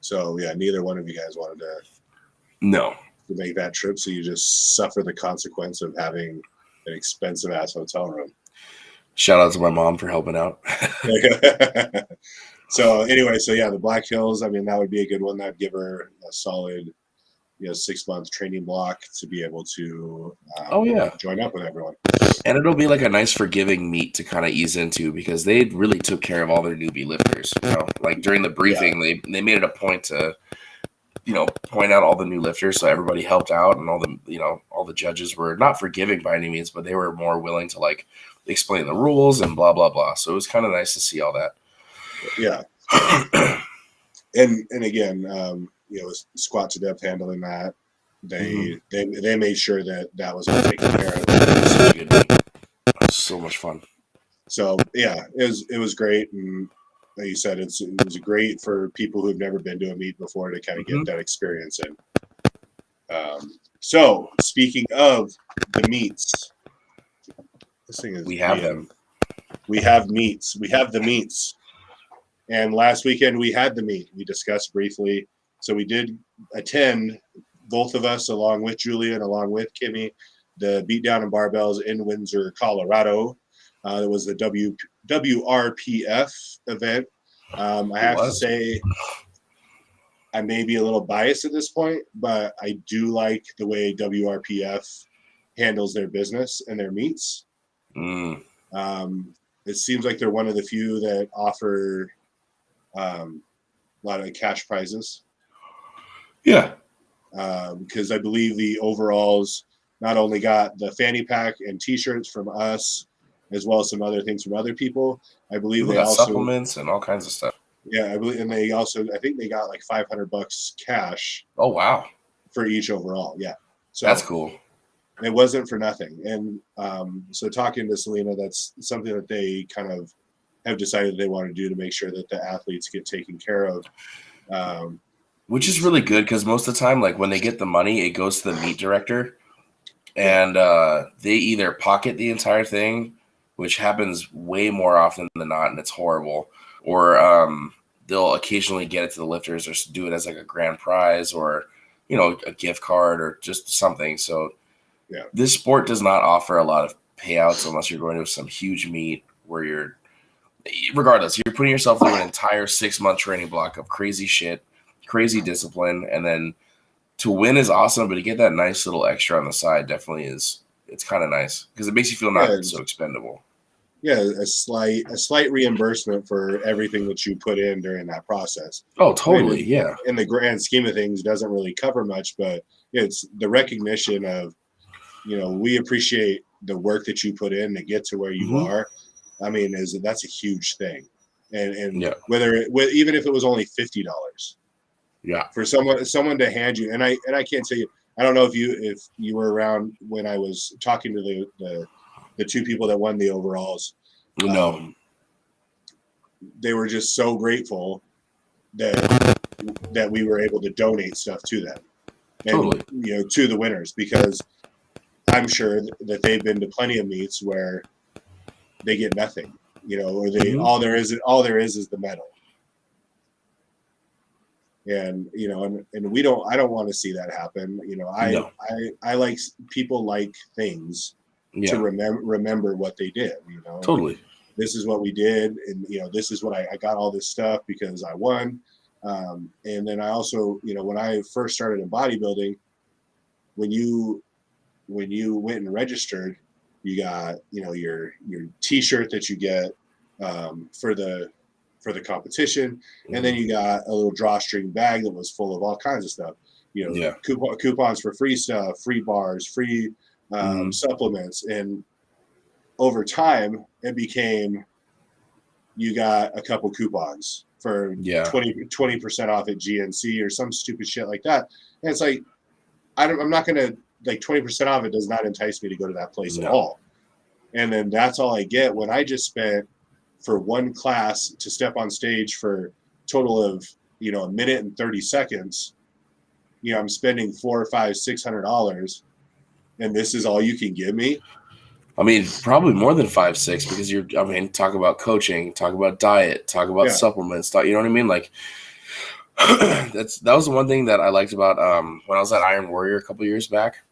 So yeah, neither one of you guys wanted to. No. To make that trip, so you just suffer the consequence of having an expensive ass hotel room. Shout out to my mom for helping out. So anyway, the Black Hills, I mean, that would be a good one. That'd give her a solid 6-month training block to be able to join up with everyone. And it'll be like a nice forgiving meet to kind of ease into, because they really took care of all their newbie lifters. Like during the briefing, they made it a point to point out all the new lifters, so everybody helped out, and all the judges were not forgiving by any means, but they were more willing to like explain the rules and blah blah blah. So it was kind of nice to see all that. Yeah. and again, Squat to Death handling that. They made sure that was taken care of. It was so much fun. So yeah, it was great. And like you said, it was great for people who've never been to a meet before to kind of get that experience in. So speaking of the meets, this thing is we have them. We have meets. We have the meets. And last weekend we had the meet. We discussed briefly. So we did attend, both of us, along with Julia and along with Kimmy, the Beatdown and Barbells in Windsor, Colorado. It was the WRPF event. I have to say, I may be a little biased at this point, but I do like the way WRPF handles their business and their meets. It seems like they're one of the few that offer a lot of cash prizes. Yeah. Because I believe the overalls not only got the fanny pack and T-shirts from us, as well as some other things from other people. I believe they also supplements and all kinds of stuff. Yeah, I believe, and I think they got like $500 cash. Oh wow! For each overall, yeah. So that's cool. It wasn't for nothing, and so talking to Selena, that's something that they kind of have decided they want to do to make sure that the athletes get taken care of. Which is really good, because most of the time, like when they get the money, it goes to the meet director, and they either pocket the entire thing, which happens way more often than not, and it's horrible. Or they'll occasionally get it to the lifters, or do it as like a grand prize, or a gift card, or just something. So this sport does not offer a lot of payouts unless you're going to some huge meet where you're regardless, you're putting yourself through an entire 6-month training block of crazy shit, crazy discipline, and then to win is awesome, but to get that nice little extra on the side definitely is. It's kind of nice because it makes you feel not so expendable. Yeah, a slight reimbursement for everything that you put in during that process. Oh, totally, yeah. In the grand scheme of things, it doesn't really cover much, but it's the recognition of, we appreciate the work that you put in to get to where you are. I mean, that's a huge thing, and even if it was only $50, for someone to hand you, and I can't tell you, I don't know if you were around when I was talking to the two people that won the overalls. No, they were just so grateful that we were able to donate stuff to them, and to the winners, because I'm sure that they've been to plenty of meets where they get nothing, or they all there is the medal. And and I don't want to see that happen. I like people like things to remember what they did. Totally. This is what we did, and this is what I got all this stuff because I won. And then I also, when I first started in bodybuilding, when you went and registered, you got your T-shirt that you get for the competition, and then you got a little drawstring bag that was full of all kinds of stuff. Coupons for free stuff, free bars, free supplements, and over time it became you got a couple coupons for 20% off at GNC or some stupid shit like that. And it's like I'm not gonna 20% off it does not entice me to go to that place at all. And then that's all I get when I just spent for one class to step on stage for a total of a minute and 30 seconds. I'm spending $400, $500, $600, and this is all you can give me. I mean, probably more than 5, 6, because talk about coaching, talk about diet, talk about supplements, you know what I mean? Like that was the one thing that I liked about when I was at Iron Warrior a couple years back.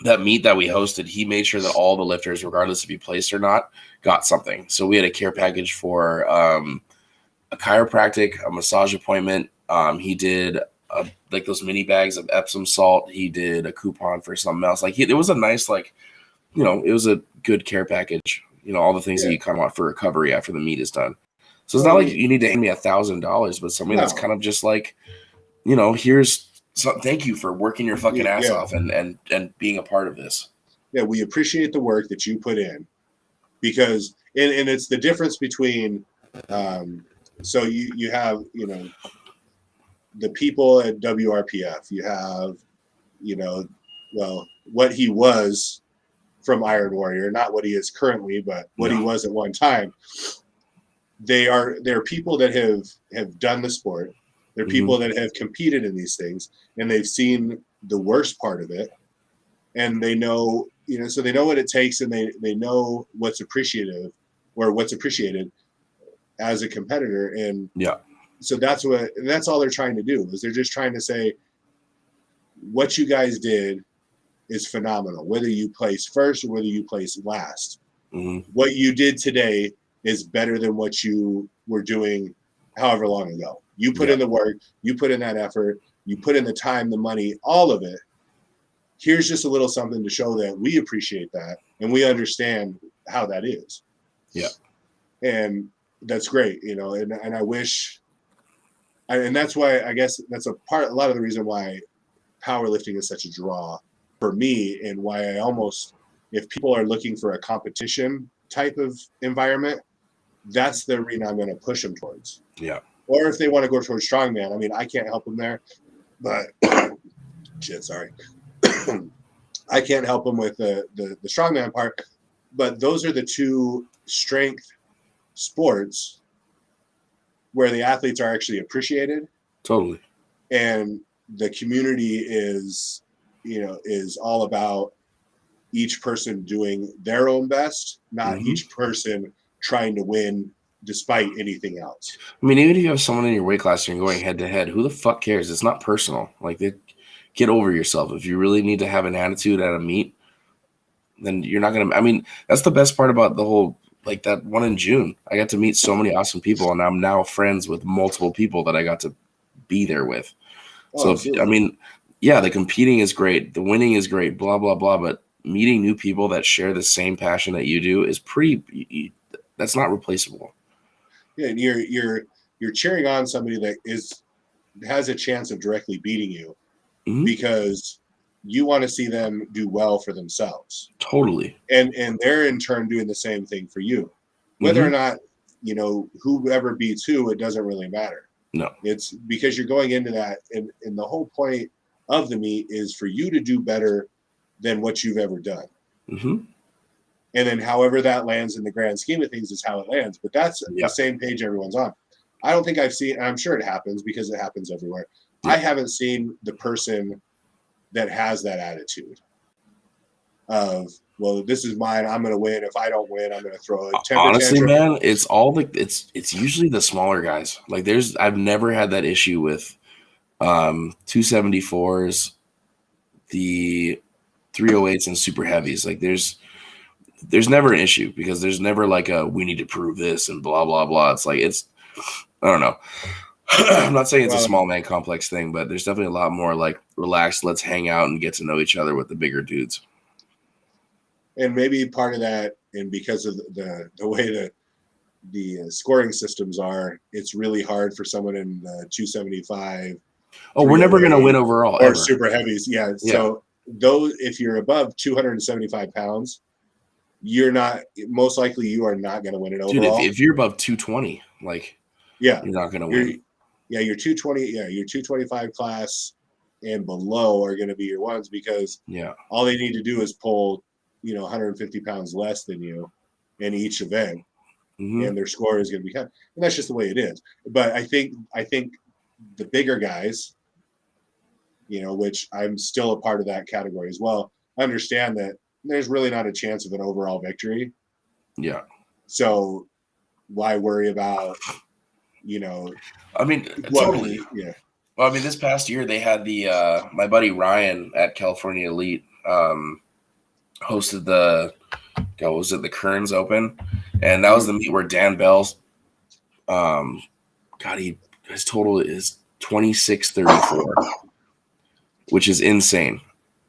That meet that we hosted, he made sure that all the lifters, regardless if you placed or not, got something. So we had a care package for a chiropractic, a massage appointment. He did those mini bags of Epsom salt. He did a coupon for something else. It was a nice, it was a good care package. All the things that you kind of want for recovery after the meet is done. So it's not like you need to hand me $1,000, but something that's kind of just here's. So thank you for working your fucking ass off and being a part of this. Yeah, we appreciate the work that you put in, because and it's the difference between so you have the people at WRPF, you have what he was from Iron Warrior, not what he is currently, but what he was at one time. They're people that have done the sport. They're people that have competed in these things, and they've seen the worst part of it, and they know, so they know what it takes, and they know what's appreciated as a competitor. And so that's all they're trying to do, is they're just trying to say, what you guys did is phenomenal, whether you place first or whether you place last. What you did today is better than what you were doing however long ago. You put in the work, you put in that effort, you put in the time, the money, all of it. Here's just a little something to show that we appreciate that and we understand how that is. Yeah. And that's great, and I wish, and that's why I guess that's a lot of the reason why powerlifting is such a draw for me, and why I almost, if people are looking for a competition type of environment, that's the arena I'm going to push them towards. Yeah. Or if they want to go towards strongman, I mean, I can't help them there, but sorry. I can't help them with the strongman part, but those are the two strength sports where the athletes are actually appreciated. Totally. And the community is all about each person doing their own best, not each person trying to win despite anything else. I mean, even if you have someone in your weight class and you're going head to head, who the fuck cares? It's not personal. Get over yourself. If you really need to have an attitude at a meet, then you're not going to, I mean, that's the best part about the whole like that one in June. I got to meet so many awesome people, and I'm now friends with multiple people that I got to be there with. So, I mean, yeah, the competing is great. The winning is great, blah, blah, blah. But meeting new people that share the same passion that you do is that's not replaceable. Yeah, and you're cheering on somebody that has a chance of directly beating you because you want to see them do well for themselves. Totally. And they're in turn doing the same thing for you. Whether or not, whoever beats who, it doesn't really matter. No. It's because you're going into that, and the whole point of the meet is for you to do better than what you've ever done. Mm-hmm. And then however that lands in the grand scheme of things is how it lands. But that's the same page everyone's on. I don't think I've seen, and I'm sure it happens because it happens everywhere. Yeah. I haven't seen the person that has that attitude of, well, this is mine. I'm going to win. If I don't win, I'm going to throw a temper Honestly, tantrum. man, it's all it's usually the smaller guys. Like I've never had that issue with 274s, the 308s and super heavies. Like there's never an issue because there's never like we need to prove this and blah, blah, blah. It's like, I don't know. I'm not saying it's a small man complex thing, but there's definitely a lot more like relaxed. Let's hang out and get to know each other with the bigger dudes. And maybe part of that, and because of the way that the scoring systems are, it's really hard for someone in the 275. Oh, we're never going to win overall. Or ever. Super heavies. Yeah. So if you're above 275 pounds, you're not, most likely you are not going to win it overall. Dude, if you're above 220, like, you're not going to win. Yeah, your 220, your 225 class and below are going to be your ones because all they need to do is pull, 150 pounds less than you in each event, and their score is going to be high. And that's just the way it is. But I think the bigger guys, which I'm still a part of that category as well, understand that there's really not a chance of an overall victory. Yeah. So why worry about, I mean, totally. Yeah. Well, I mean, this past year they had my buddy Ryan at California Elite hosted the Kearns Open, and that was the meet where Dan Bell's his total is 2634, which is insane.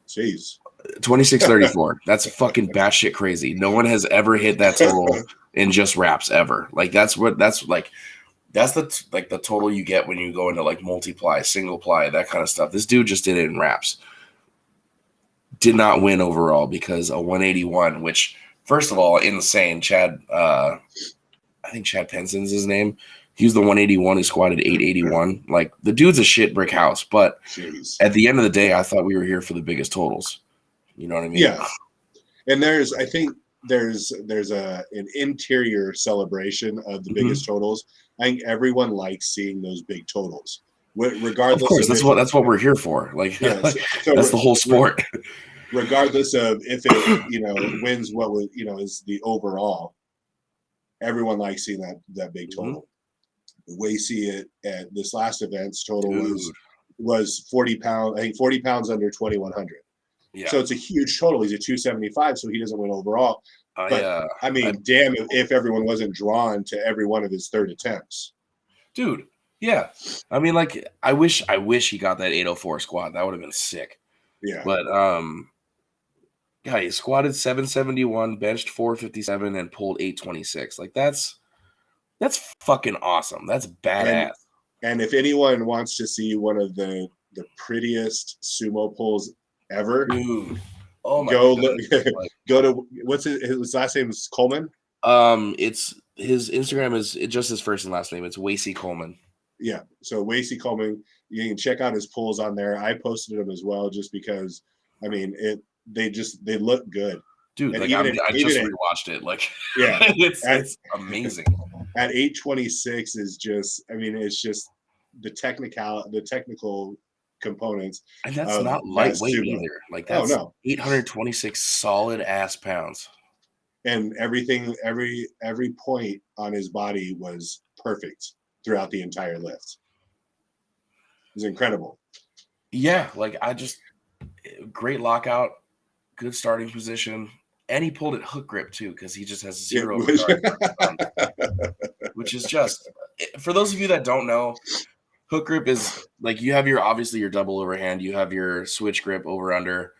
Jeez. 2634. That's fucking batshit crazy. No one has ever hit that total in just wraps ever. Like that's the total you get when you go into like multiply, single ply, that kind of stuff. This dude just did it in wraps. Did not win overall because a 181, which first of all, insane. Chad, I think Chad Penson's his name. He was the 181 who squatted 881. Like the dude's a shit brick house, but at the end of the day, I thought we were here for the biggest totals. You know what I mean? Yeah. And I think there's an interior celebration of the biggest totals. I think everyone likes seeing those big totals. Regardless, of course, that's what we're here for. Like, so that's the whole sport. Regardless of if it wins what was is the overall, everyone likes seeing that big total. The way you see it at this last event's total was 40 pounds. I think 40 pounds under 2100. Yeah. So it's a huge total. He's a 275, so he doesn't win overall. But I mean, damn if everyone wasn't drawn to every one of his third attempts. Dude, yeah. I mean, like, I wish he got that 804 squat. That would have been sick. Yeah. But he squatted 771, benched 457, and pulled 826. Like that's fucking awesome. That's badass. And if anyone wants to see one of the prettiest sumo pulls ever, dude, oh my god, go to what's his last name is Coleman. It's his Instagram is just his first and last name. It's Wasey Coleman. Yeah, so Wasey Coleman. You can check out his pulls on there. I posted them as well, just because. I mean, they look good, dude. And like I just rewatched it. Like, yeah, it's amazing. At 826 is just. I mean, it's just the technical components, and that's not lightweight either. Like that's 826 solid ass pounds, and everything, every point on his body was perfect throughout the entire lift. It was incredible. Yeah, like great lockout, good starting position. And he pulled it hook grip too, because he just has It zero was- regard for his thumb, which is just, for those of you that don't know, hook grip is like, you have your, obviously your double overhand, you have your switch grip over under.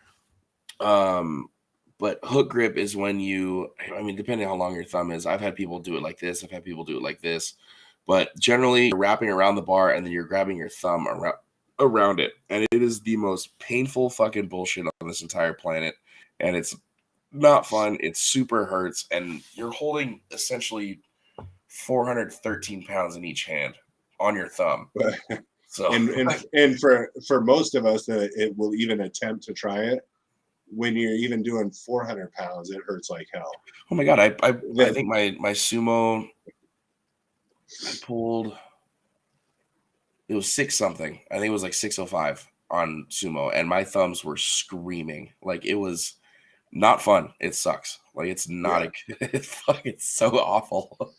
But hook grip is when you, I mean, depending on how long your thumb is, I've had people do it like this, I've had people do it like this, but generally you're wrapping around the bar and then you're grabbing your thumb around it. And it is the most painful fucking bullshit on this entire planet. And it's not fun. It super hurts. And you're holding essentially 413 pounds in each hand on your thumb. So and for most of us that it will even attempt to try it, when you're even doing 400 pounds, it hurts like hell. Oh my God. I think my sumo, I pulled, it was 6 something. I think it was like 605 on sumo. And my thumbs were screaming. Like, it was not fun. It sucks. Like, it's not it's fucking so awful.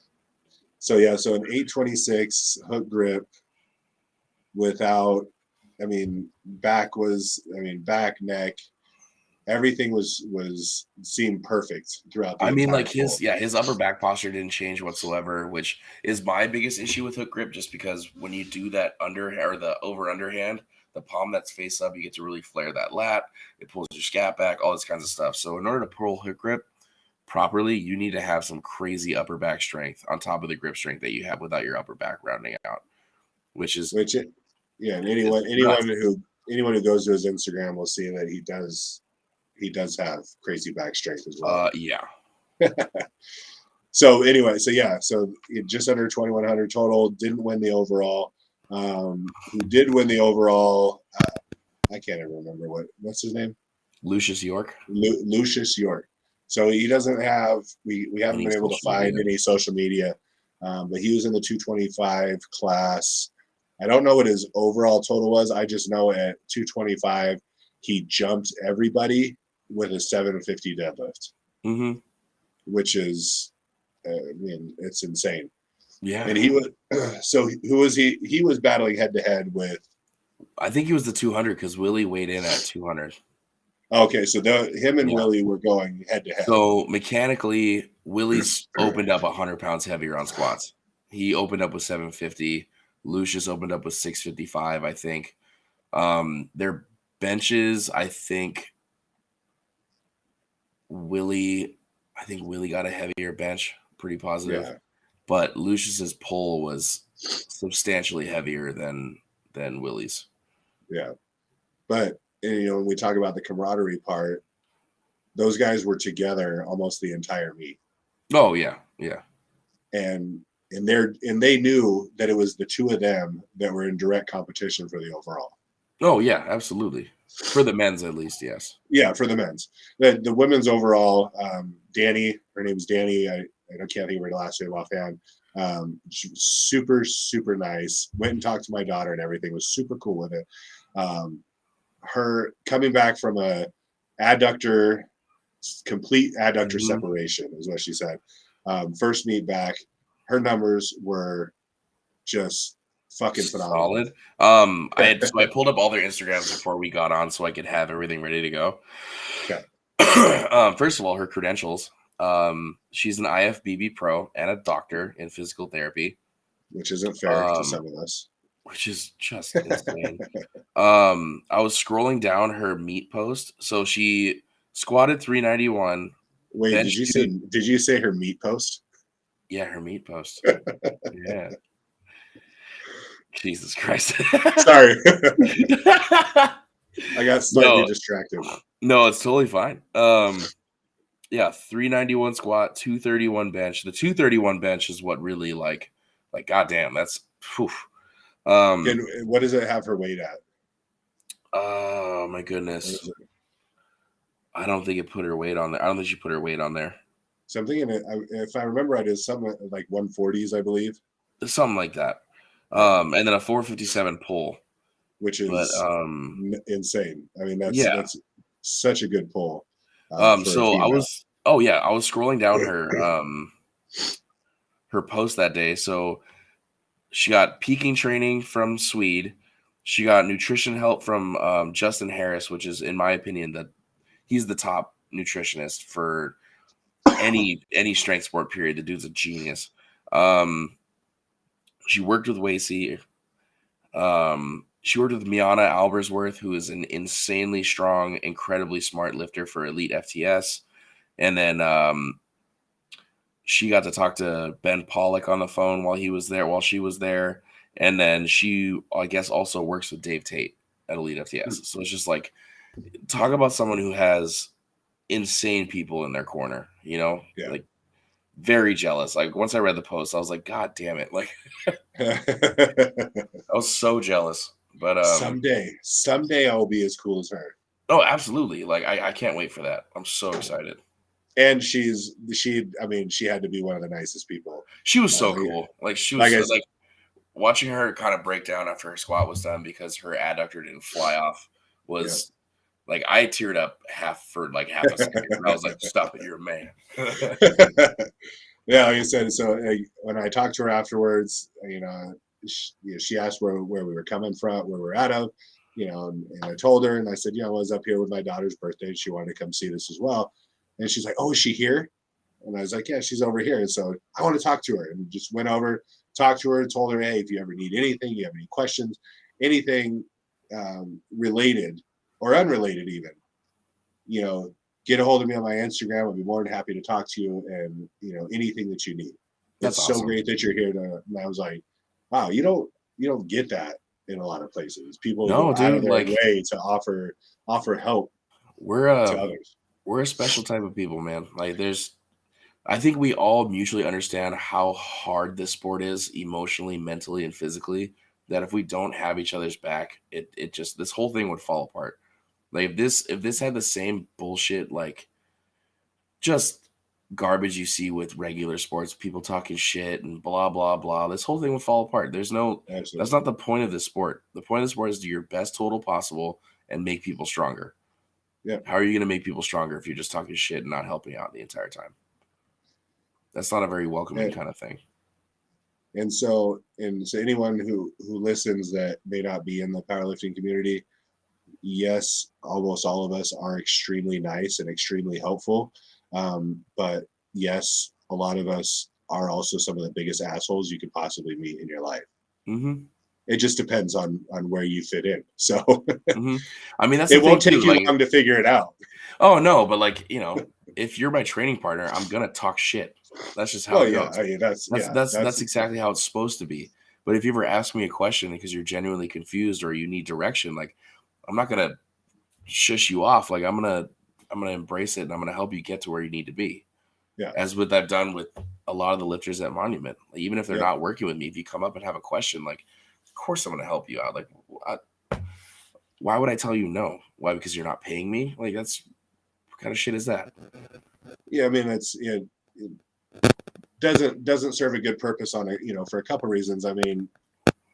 So yeah, so an 826 hook grip without, back, neck, everything seemed perfect throughout the entire like pull. his upper back posture didn't change whatsoever, which is my biggest issue with hook grip, just because when you do that the over underhand, the palm that's face up, you get to really flare that lat. It pulls your scat back, all this kinds of stuff. So in order to pull hook grip properly, you need to have some crazy upper back strength on top of the grip strength that you have without your upper back rounding out, and anyone who goes to his Instagram will see that he does have crazy back strength as well. Yeah. So anyway, so it just under 2,100 total. Didn't win the overall. Who did win the overall? I can't even remember what's his name. Lucius York. Lucius York. So he doesn't have. We haven't been able to find any social media, but he was in the 225 class. I don't know what his overall total was. I just know at 225 he jumped everybody with a 750 deadlift, which is, it's insane. Yeah. And he was, so who was he? He was battling head to head with, I think he was the 200 because Willie weighed in at 200. Okay, so him and Willie were going head to head. So mechanically, Willie's opened up 100 pounds heavier on squats. He opened up with 750. Lucius opened up with 655, I think. Their benches, I think Willie got a heavier bench, pretty positive. Yeah. But Lucius's pull was substantially heavier than Willie's. Yeah. But when we talk about the camaraderie part, those guys were together almost the entire meet. Oh yeah, yeah. And they knew that it was the two of them that were in direct competition for the overall. Oh yeah, absolutely. For the men's, at least, yes. Yeah, for the men's. The women's overall, Danny, her name's Danny. I can't think of her last name offhand. She was super, super nice. Went and talked to my daughter and everything. Was super cool with it. Her coming back from a complete adductor separation is what she said. First meet back, her numbers were just fucking phenomenal. Solid. I pulled up all their Instagrams before we got on so I could have everything ready to go. Okay. First of all, her credentials. She's an IFBB pro and a doctor in physical therapy, which isn't fair to some of us. Which is just insane. I was scrolling down her meet post. So she squatted 391. Wait, did you say her meet post? Yeah, her meet post. Yeah. Jesus Christ. Sorry. I got slightly distracted. No, it's totally fine. Yeah, 391 squat, 231 bench. The 231 bench is what really like goddamn, that's whew. And what does it have her weight at? Oh my goodness. I don't think it put her weight on there. I don't think she put her weight on there. Something in it, if I remember right, is something like 140s, I believe. Something like that. And then a 457 pull. Which is insane. I mean, that's such a good pull. So I was scrolling down her post that day. So she got peaking training from Swede. She got nutrition help from Justin Harris, which is, in my opinion, that he's the top nutritionist for any strength sport period. The dude's a genius. She worked with Wacy. She worked with Miana Albersworth, who is an insanely strong, incredibly smart lifter for Elite FTS. And then she got to talk to Ben Pollock on the phone while she was there. And then she, I guess, also works with Dave Tate at Elite FTS. So it's just like, talk about someone who has insane people in their corner, like very jealous. Like once I read the post, I was like, God damn it. Like I was so jealous. But someday I'll be as cool as her. Oh, absolutely. Like I can't wait for that. I'm so excited. And she had to be one of the nicest people. She was so cool. Like she was like watching her kind of break down after her squat was done because her adductor didn't fly off was like I teared up half a second. I was like, stop it, you're a man. Yeah, like I said, so when I talked to her afterwards, she asked where we were coming from, where we're out of, and I told her, and I said, I was up here with my daughter's birthday. She wanted to come see this as well. And she's like, oh, is she here? And I was like, yeah, she's over here. And so I want to talk to her. And we just went over, talked to her, told her, hey, if you ever need anything, you have any questions, anything related or unrelated even, get a hold of me on my Instagram. I'll be more than happy to talk to you and, anything that you need. That's awesome. So great that you're here and I was like, wow, you don't get that in a lot of places. People go out of their way to offer help to others. We're a special type of people, man. Like I think we all mutually understand how hard this sport is emotionally, mentally, and physically, that if we don't have each other's back, it just, this whole thing would fall apart. Like if this had the same bullshit, like just garbage you see with regular sports, people talking shit and blah, blah, blah, this whole thing would fall apart. That's not the point of the sport. The point of the sport is do your best total possible and make people stronger. Yeah. How are you going to make people stronger if you're just talking shit and not helping out the entire time? That's not a very welcoming kind of thing. And so anyone who listens that may not be in the powerlifting community, yes, almost all of us are extremely nice and extremely helpful. But yes, a lot of us are also some of the biggest assholes you could possibly meet in your life. Mm-hmm. It just depends on where you fit in. So mm-hmm. I mean, it won't take you long to figure it out. Oh no, but if you're my training partner, I'm gonna talk shit. That's just how it goes. I mean, that's exactly how it's supposed to be. But if you ever ask me a question because you're genuinely confused or you need direction, like I'm not gonna shush you off. Like I'm gonna embrace it and I'm gonna help you get to where you need to be. Yeah. As what I've done with a lot of the lifters at Monument. Like, even if they're not working with me, if you come up and have a question, like, of course I'm gonna help you out. Like, why would I tell you no? Why? Because you're not paying me? Like, what kind of shit is that? Yeah, I mean, it doesn't serve a good purpose on for a couple reasons. I mean,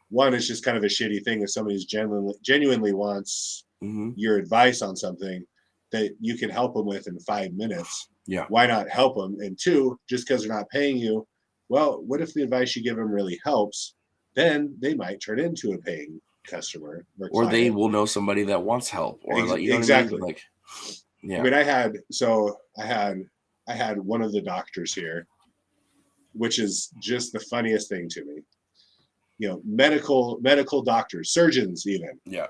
one, it's just kind of a shitty thing if somebody's genuinely wants your advice on something that you can help them with in 5 minutes. Yeah. Why not help them? And two, just because they're not paying you, well, what if the advice you give them really helps? Then they might turn into a paying customer or they will know somebody that wants help, or exactly. What I mean? Like, yeah. I mean, I had one of the doctors here, which is just the funniest thing to me. Medical doctors, surgeons even. Yeah.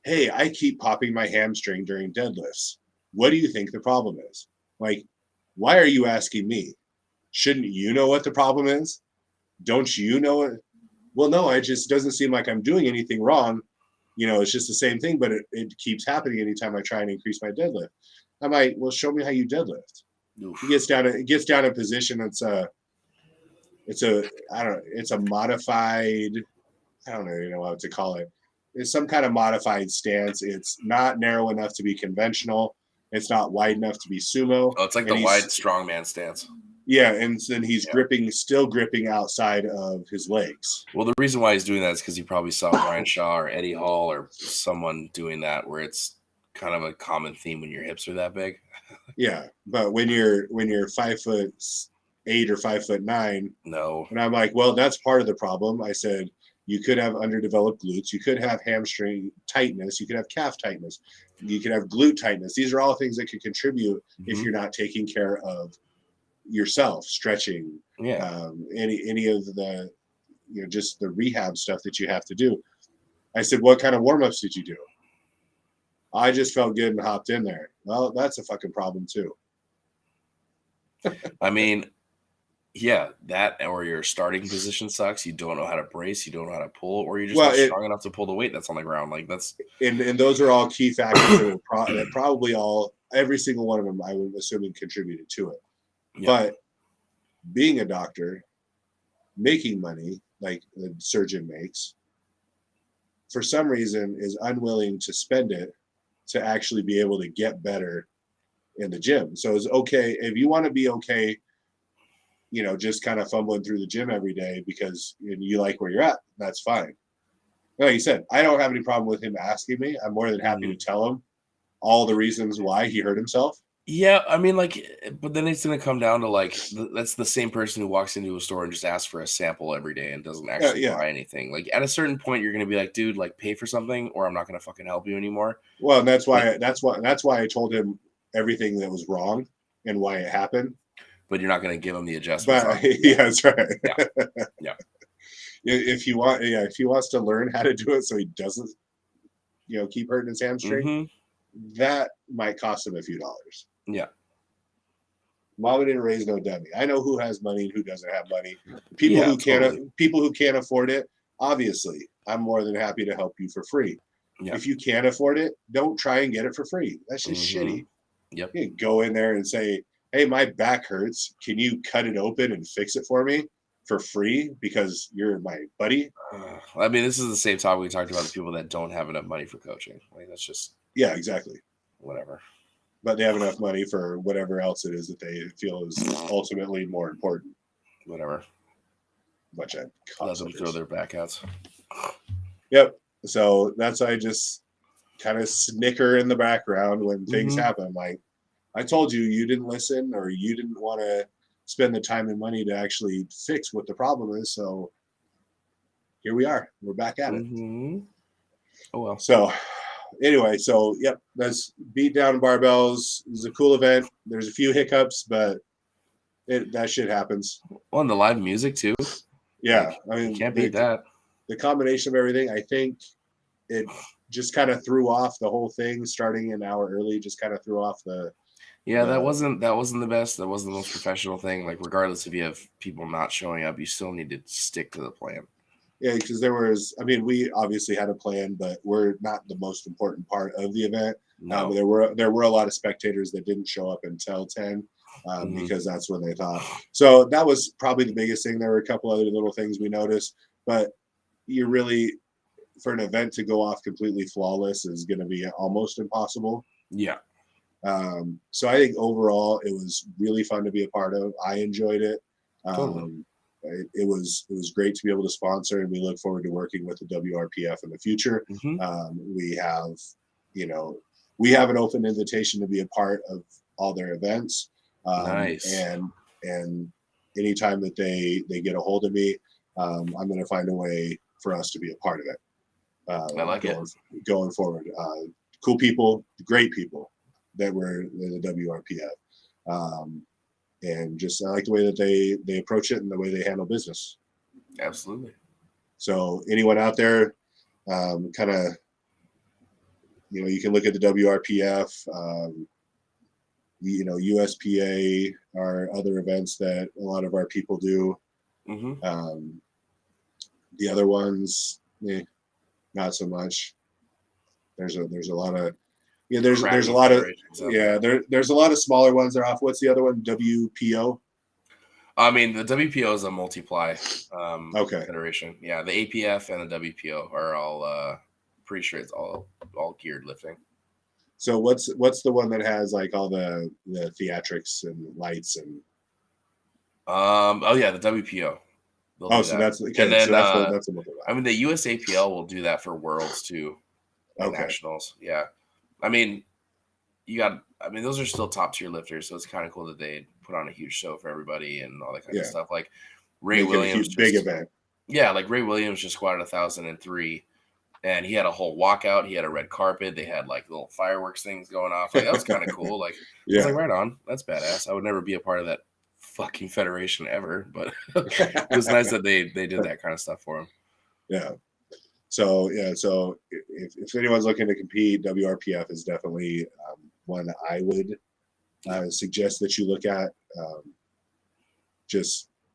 Hey, I keep popping my hamstring during deadlifts. What do you think the problem is? Like, why are you asking me? Shouldn't you know what the problem is? Don't you know it? Well, no, it just doesn't seem like I'm doing anything wrong. It's just the same thing, but it keeps happening anytime I try and increase my deadlift. I'm like, well, show me how you deadlift. Oof. It gets down a position that's it's a modified, I don't even know what to call it. It's some kind of modified stance. It's not narrow enough to be conventional. It's not wide enough to be sumo. Oh, it's like the wide strongman stance. Yeah, and then he's still gripping outside of his legs. Well, the reason why he's doing that is because he probably saw Ryan Shaw or Eddie Hall or someone doing that, where it's kind of a common theme when your hips are that big. Yeah, but when you're 5'8" or 5'9", no. And I'm like, well, that's part of the problem. I said, You could have underdeveloped glutes. You could have hamstring tightness. You could have calf tightness. You could have glute tightness. These are all things that could contribute if you're not taking care of yourself, stretching, any of the, just the rehab stuff that you have to do. I said, what kind of warm-ups did you do? I just felt good and hopped in there. Well, that's a fucking problem too. I mean, yeah, that or your starting position sucks. You don't know how to brace. You don't know how to pull, or you're just not strong enough to pull the weight that's on the ground. Like that's and those are all key factors that probably every single one of them, I would assume, contributed to it. Yeah. But being a doctor, making money like the surgeon makes, for some reason is unwilling to spend it to actually be able to get better in the gym. So it's okay if you want to be okay, just kind of fumbling through the gym every day because you like where you're at, that's fine. Like you said, I don't have any problem with him asking me. I'm more than happy to tell him all the reasons why he hurt himself. Yeah, I mean, but then it's going to come down to that's the same person who walks into a store and just asks for a sample every day and doesn't actually buy anything. Like at a certain point, you're going to be like, dude, like pay for something, or I'm not going to fucking help you anymore. Well, and that's why I told him everything that was wrong and why it happened. But you're not going to give him the adjustments. Yeah, that's right. Yeah. If he wants to learn how to do it so he doesn't, keep hurting his hamstring, that might cost him a few dollars. Yeah. Mama didn't raise no dummy. I know who has money and who doesn't have money. People who can't afford it, obviously, I'm more than happy to help you for free. Yeah. If you can't afford it, don't try and get it for free. That's just shitty. Yep. You can go in there and say, hey, my back hurts. Can you cut it open and fix it for me for free because you're my buddy? I mean, this is the same topic we talked about, the people that don't have enough money for coaching. Like that's just exactly. Whatever. But they have enough money for whatever else it is that they feel is ultimately more important. Whatever. Bunch of let them throw their back outs. Yep. So that's I just kind of snicker in the background when things happen. Like, I told you, you didn't listen, or you didn't want to spend the time and money to actually fix what the problem is. So here we are. We're back at it. Oh, well. So anyway, that's Beatdown and Barbells. It was a cool event. There's a few hiccups, but that shit happens. Well, and the live music too. Yeah. I mean, you can't beat that. The combination of everything, I think it just kind of threw off the whole thing. Starting an hour early just kind of threw off the. Yeah, that wasn't the best. That wasn't the most professional thing. Like, regardless if you have people not showing up, you still need to stick to the plan. Yeah, because we obviously had a plan, but we're not the most important part of the event. No. There were a lot of spectators that didn't show up until 10 because that's when they thought. So that was probably the biggest thing. There were a couple other little things we noticed, but you really, for an event to go off completely flawless is going to be almost impossible. Yeah. So I think overall it was really fun to be a part of. I enjoyed it. Totally. It was great to be able to sponsor, and we look forward to working with the WRPF in the future. We have an open invitation to be a part of all their events. Nice. And anytime that they get a hold of me, I'm going to find a way for us to be a part of it. I like it. Going forward. Cool people, great people that were in the WRPF. And just I like the way that they approach it and the way they handle business. Absolutely. So anyone out there, kind of, you can look at the WRPF, USPA are other events that a lot of our people do. The other ones, not so much. There's a lot of. Yeah, there's a lot of there's a lot of smaller ones that are off. What's the other one? WPO. I mean, the WPO is a multiply okay federation. Yeah, the APF and the WPO are all pretty sure it's all geared lifting. So what's the one that has like all the theatrics and lights and? The WPO. So that's okay. And then, that's a multiply. I mean, the USAPL will do that for Worlds too. Nationals. Yeah. I mean, those are still top tier lifters, so it's kind of cool that they put on a huge show for everybody and all that kind of stuff. Like Ray Williams, big event. Yeah, like Ray Williams just squatted 1,003, and he had a whole walkout. He had a red carpet. They had like little fireworks things going off. Like that was kind of cool. Like I was Yeah. like, right on, that's badass. I would never be a part of that fucking federation ever, but it was nice that they did that kind of stuff for him. Yeah. So if anyone's looking to compete, WRPF is definitely one I would suggest that you look at.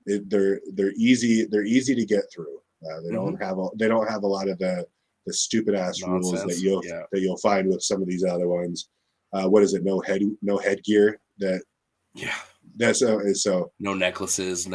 They're easy to get through. They don't have a lot of the stupid ass rules that you'll find with some of these other ones. What is it? No headgear. That's so no necklaces,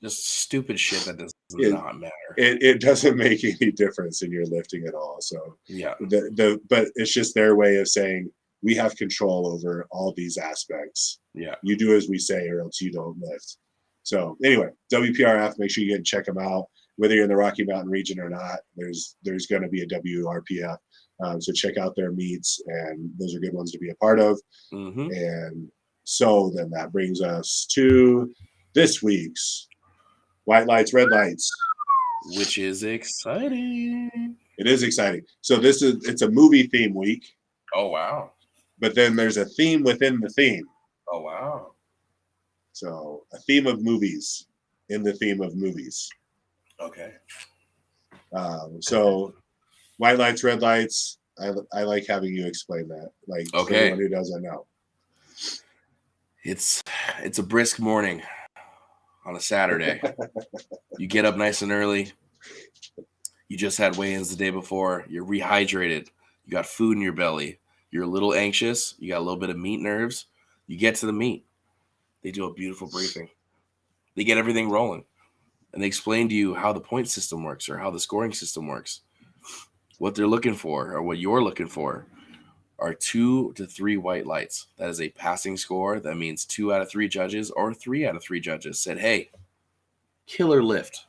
just stupid shit that does not matter. It doesn't make any difference in your lifting at all. So yeah, but it's just their way of saying we have control over all these aspects. Yeah, you do as we say, or else you don't lift. So anyway, WPRF, make sure you get and check them out. Whether you're in the Rocky Mountain region or not, there's going to be a WRPF. So check out their meets, and those are good ones to be a part of. Mm-hmm. And so then that brings us to this week's White Lights, Red Lights, which is exciting. It is exciting. So it's a movie theme week. Oh wow! But then there's a theme within the theme. Oh wow! So a theme of movies in the theme of movies. Okay. So White Lights, Red Lights. I like having you explain that. Like for anyone who doesn't know. It's a brisk morning on a Saturday. You get up nice and early. You just had weigh-ins the day before. You're rehydrated. You got food in your belly. You're a little anxious. You got a little bit of meat nerves. You get to the meet. They do a beautiful briefing. They get everything rolling. And they explain to you how the point system works or how the scoring system works. What they're looking for or what you're looking for are 2 to 3 white lights. That is a passing score. That means 2 out of 3 judges or 3 out of 3 judges said, hey, killer lift.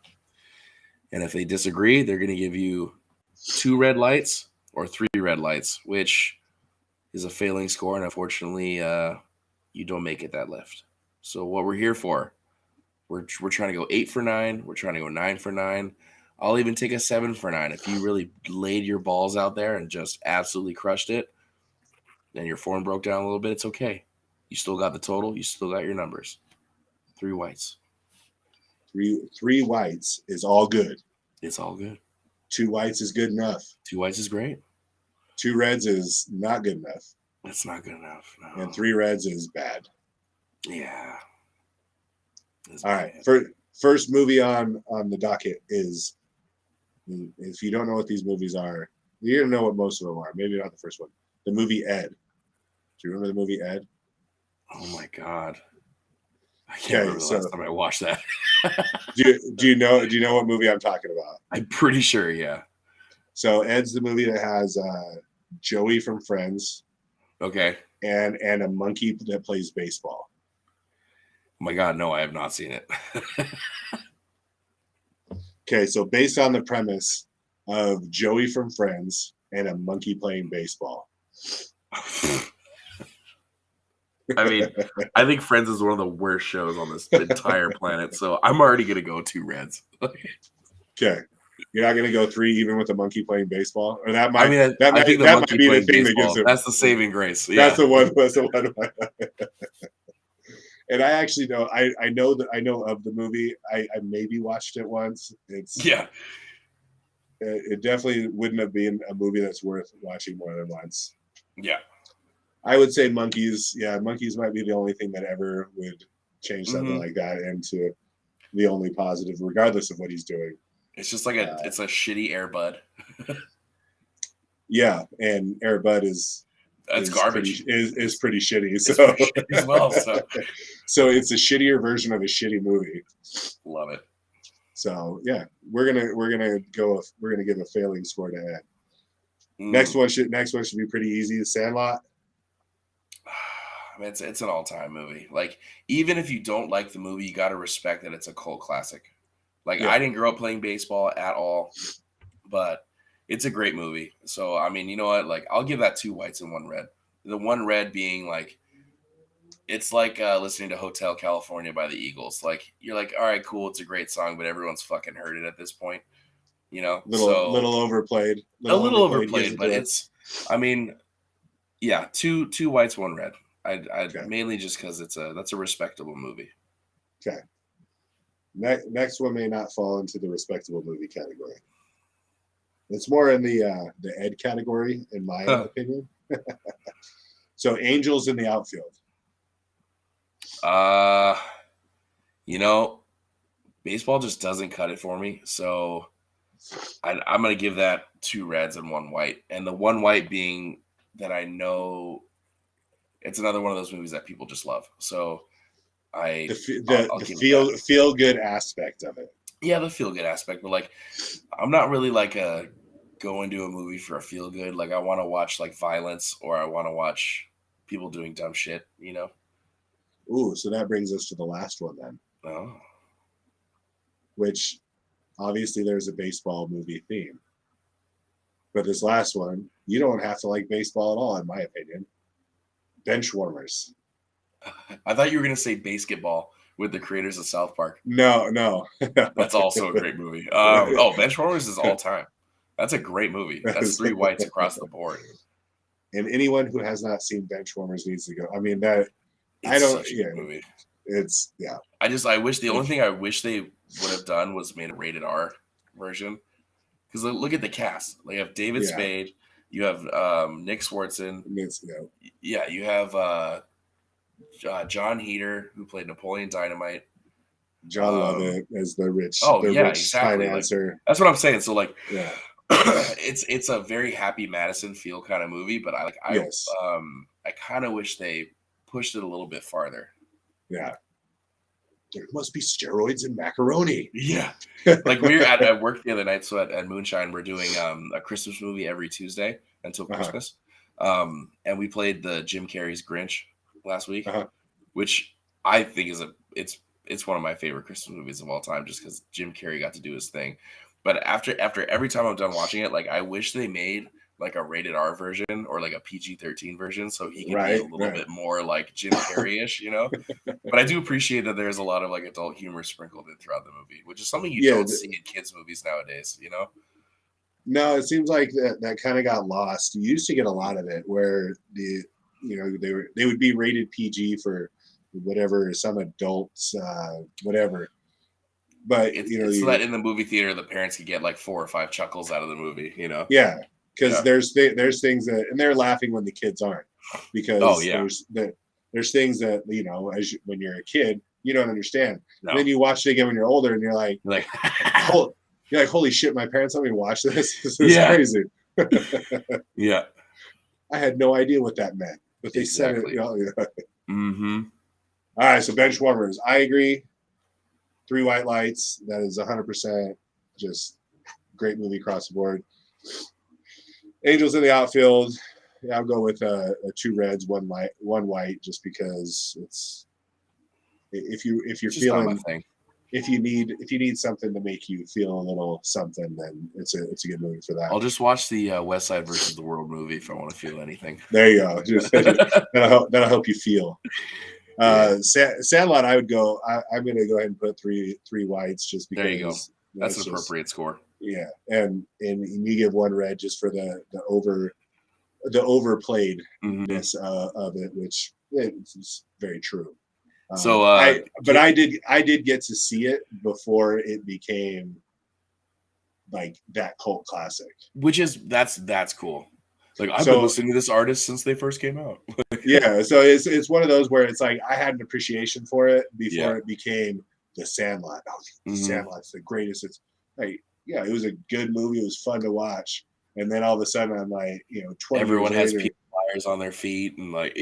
And if they disagree, they're going to give you 2 red lights or 3 red lights, which is a failing score. And unfortunately, you don't make it that lift. So what we're here for, we're trying to go 8 for 9. We're trying to go 9 for 9. I'll even take a 7 for 9. If you really laid your balls out there and just absolutely crushed it, and your form broke down a little bit, it's okay. You still got the total. You still got your numbers. 3 whites. 3 whites is all good. It's all good. 2 whites is good enough. 2 whites is great. 2 reds is not good enough. It's not good enough. No. And 3 reds is bad. Yeah. All right. First movie on the docket is, if you don't know what these movies are, you're going to know what most of them are. Maybe not the first one. The movie Ed. Do you remember the movie Ed? Oh my God. I can't remember the last time I watched that. do you know what movie I'm talking about? I'm pretty sure, yeah. So Ed's the movie that has Joey from Friends. Okay. And a monkey that plays baseball. Oh my God, no, I have not seen it. Okay, so based on the premise of Joey from Friends and a monkey playing baseball. I mean, I think Friends is one of the worst shows on this entire planet, so I'm already going to go 2 reds. Okay. You're not going to go 3 even with a monkey playing baseball? Or that might, I mean, that I think the that monkey might be playing the thing baseball, that gives it. That's the saving grace. Yeah. That's the one. And I actually know, I know of the movie. I maybe watched it once. It definitely wouldn't have been a movie that's worth watching more than once. Yeah. I would say monkeys. Yeah, monkeys might be the only thing that ever would change something like that into the only positive, regardless of what he's doing. It's just like it's a shitty Air Bud. Yeah, and Air Bud is garbage. Is pretty shitty. So pretty shitty as well. So it's a shittier version of a shitty movie. Love it. So yeah, we're gonna give a failing score to Ed. Next one should be pretty easy. The Sandlot. I mean, it's an all-time movie. Like, even if you don't like the movie, you got to respect that it's a cult classic. Like, I didn't grow up playing baseball at all, but it's a great movie. So, I mean, you know what? Like, I'll give that 2 whites and 1 red. The 1 red being, like, It's like listening to Hotel California by the Eagles. Like you're like, all right, cool, it's a great song, but everyone's fucking heard it at this point, you know. Little overplayed. A little gives overplayed, it but to it. it's, I mean, yeah, two whites, one red. I Okay. mainly just because that's a respectable movie. Okay. Next one may not fall into the respectable movie category. It's more in the Ed category, in my opinion. So, Angels in the Outfield. You know, baseball just doesn't cut it for me. So I'm going to give that 2 reds and 1 white. And the 1 white being that I know it's another one of those movies that people just love. So I'll feel good aspect of it. Yeah, the feel good aspect. But like, I'm not really like a go into a movie for a feel good. Like, I want to watch like violence, or I want to watch people doing dumb shit, you know? Ooh, so that brings us to the last one then. Oh. Which obviously there's a baseball movie theme. But this last one, you don't have to like baseball at all, in my opinion. Benchwarmers. I thought you were going to say basketball with the creators of South Park. No. That's also a great movie. Benchwarmers is all time. That's a great movie. That's 3 whites across the board. And anyone who has not seen Benchwarmers needs to go. I mean, movie. It's I wish the only thing I wish they would have done was made a rated R version. Because look at the cast. Like, you have David Spade, you have Nick Swartzen. You have John Heder, who played Napoleon Dynamite. John Lovett as the rich. Exactly. Financer. Like, that's what I'm saying. So like, it's a very Happy Madison feel kind of movie, but I kind of wish they pushed it a little bit farther. Yeah. There must be steroids in macaroni. Yeah. Like, we were at work the other night, so at Moonshine, we're doing a Christmas movie every Tuesday until Christmas. And we played the Jim Carrey's Grinch last week, which I think is it's one of my favorite Christmas movies of all time, just because Jim Carrey got to do his thing. But after every time I'm done watching it, like, I wish they made like a rated R version or like a PG-13 version, so he can be a little bit more like Jim Carrey-ish, you know. But I do appreciate that there's a lot of like adult humor sprinkled in throughout the movie, which is something you don't see in kids' movies nowadays, you know. No, it seems like that kind of got lost. You used to get a lot of it where they would be rated PG for whatever, some adults, whatever. But so that in the movie theater, the parents could get like 4 or 5 chuckles out of the movie, you know. Yeah, because there's things that, and they're laughing when the kids aren't, because there's things that, you know, when you're a kid, you don't understand. No. And then you watch it again when you're older, and you're like holy shit, my parents let me watch this. This is crazy. Yeah, I had no idea what that meant, but they said it. Mm-hmm. All right, so Benchwarmers, I agree. 3 white lights. That is 100% just great movie across the board. Angels in the Outfield. Yeah, I'll go with a 2 reds, 1 white, just because it's if you're feeling, if you need something to make you feel a little something, then it's a good movie for that. I'll just watch the West Side versus the World movie if I want to feel anything. There you go. That'll help you feel. Sandlot, I would go. I'm going to go ahead and put three whites, just because. There you go. That's an appropriate score. Yeah, and you give 1 red just for the overplayedness of it, which is very true. I did get to see it before it became like that cult classic, which is that's cool. Like, I've been listening to this artist since they first came out. Yeah, so it's one of those where it's like I had an appreciation for it before it became the Sandlot. Sandlot's the greatest. It's like, yeah, it was a good movie. It was fun to watch, and then all of a sudden I'm like, 20. Everyone has pliers on their feet, and like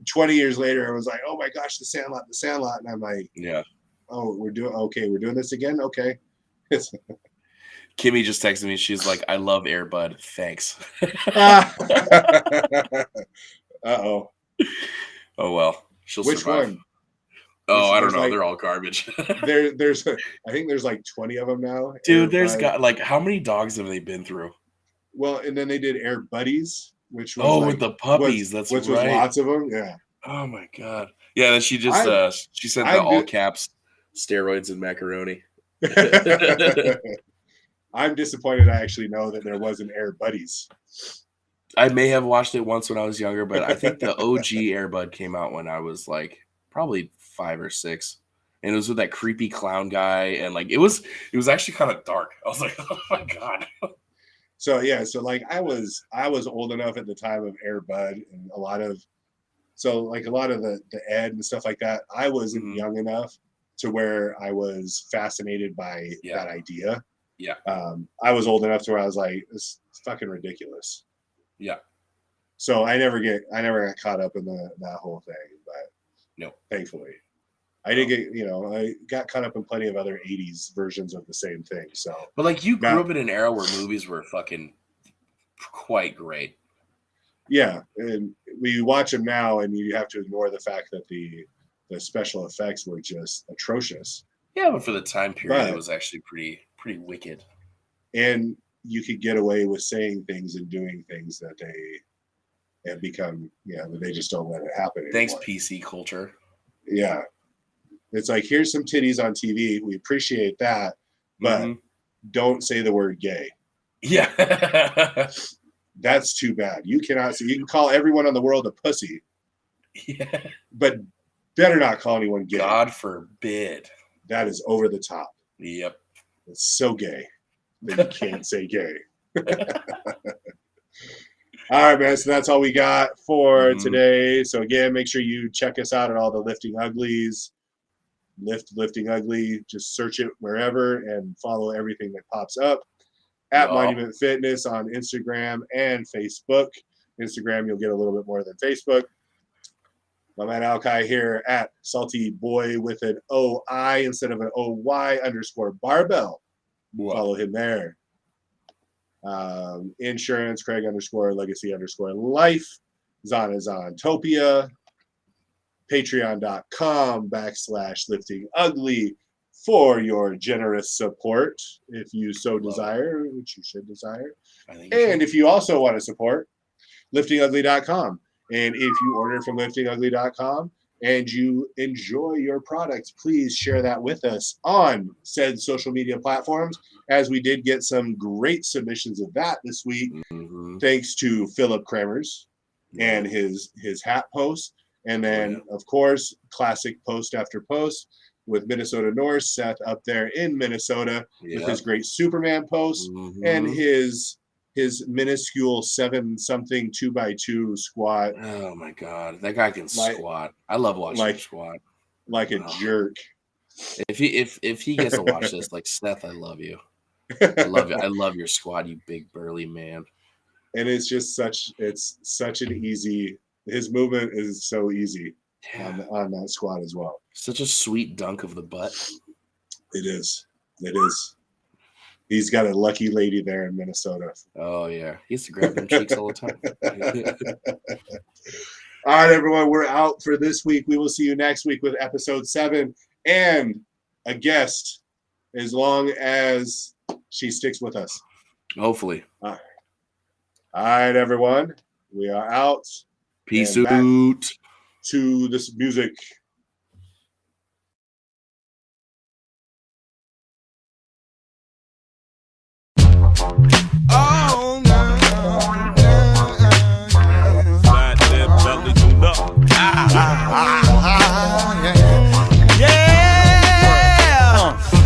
20 years later, I was like, oh my gosh, the Sandlot, and I'm like, oh, we're doing this again, okay. Kimmy just texted me. She's like, I love Air Bud. Thanks. Uh-oh. Oh, well. She'll Which survive. One? Oh, I don't know. They're all garbage. I think there's like 20 of them now. Dude, there's got like, how many dogs have they been through? Well, and then they did Air Buddies, which was with the puppies. Which was lots of them. Yeah. Oh my god. Yeah, then she just she sent the all caps steroids and macaroni. I'm disappointed I actually know that there was an Air Buddies. I may have watched it once when I was younger, but I think the OG Air Bud came out when I was like probably 5 or 6. And it was with that creepy clown guy, and like it was actually kind of dark. I was like, oh my god. So yeah, so like I was old enough at the time of Air Bud and a lot of the Ed and stuff like that. I wasn't young enough to where I was fascinated by that idea. Yeah. I was old enough to where I was like, it's fucking ridiculous. Yeah. So I never got caught up in that whole thing, but no, thankfully. I did get, I got caught up in plenty of other 80s versions of the same thing. So, but like you grew up in an era where movies were fucking quite great. Yeah, and we watch them now, and you have to ignore the fact that the special effects were just atrocious. Yeah, but for the time period, it was actually pretty wicked. And you could get away with saying things and doing things that they have become, they just don't let it happen anymore. Thanks, PC culture. Yeah. It's like, here's some titties on TV. We appreciate that, but don't say the word gay. Yeah. That's too bad. You cannot say, you can call everyone in the world a pussy. Yeah. But better not call anyone gay. God forbid. That is over the top. Yep. It's so gay that you can't say gay. All right, man. So that's all we got for today. So again, make sure you check us out at all the Lifting Uglies. Lifting Ugly. Just search it wherever and follow everything that pops up. At Monument Fitness on Instagram and Facebook. Instagram, you'll get a little bit more than Facebook. My man Alkai here at Salty Boy with an OI instead of an OY _ barbell. Follow him there. Insurance, Craig _ legacy _ life. Zontopia. Patreon.com / Lifting Ugly for your generous support, if you so desire, which you should desire. And if you also want to support, liftingugly.com. And if you order from liftingugly.com and you enjoy your product, please share that with us on said social media platforms, as we did get some great submissions of that this week, thanks to Philip Kramers and his hat post. And then, of course, classic post after post with Minnesota North, Seth up there in Minnesota with his great Superman post and his minuscule 7-something 2x2 squat. Oh my god, that guy can squat. I love watching him squat like a jerk. If he gets to watch this, like Seth, I love you. I love you. I love your squat, you big burly man. And it's just such an easy. His movement is so easy on that squat as well. Such a sweet dunk of the butt. It is. He's got a lucky lady there in Minnesota. Oh, yeah. He used to grab them cheeks all the time. All right, everyone. We're out for this week. We will see you next week with episode 7 and a guest, as long as she sticks with us. Hopefully. All right, everyone. We are out. Peace out. To this music. Oh, no. Flat lip, belly tuned up. Yeah.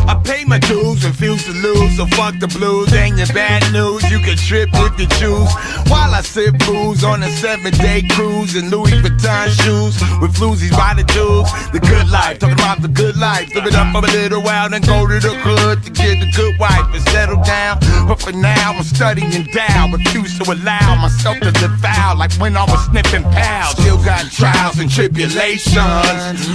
I pay my dues, refuse to lose, so fuck the blues. Ain't it bad news? You can trip if you choose. While I sip booze on a 7-day cruise in Louis Vuitton shoes with floozies by the Jews. The good life, talking about the good life. Live it up for a little while, then go to the hood to get a good wife and settle down. But for now, I'm studying down. Refuse to allow myself to live foul like when I was sniffing pals. Still got trials and tribulations.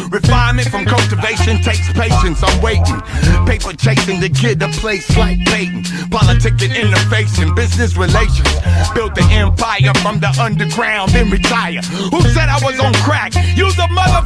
Refinement from cultivation takes patience. I'm waiting. Paper chasing to get a place like Peyton. Politicking, interfacing, business relations. Built the empire from the underground, then retire. Who said I was on crack? Use a mother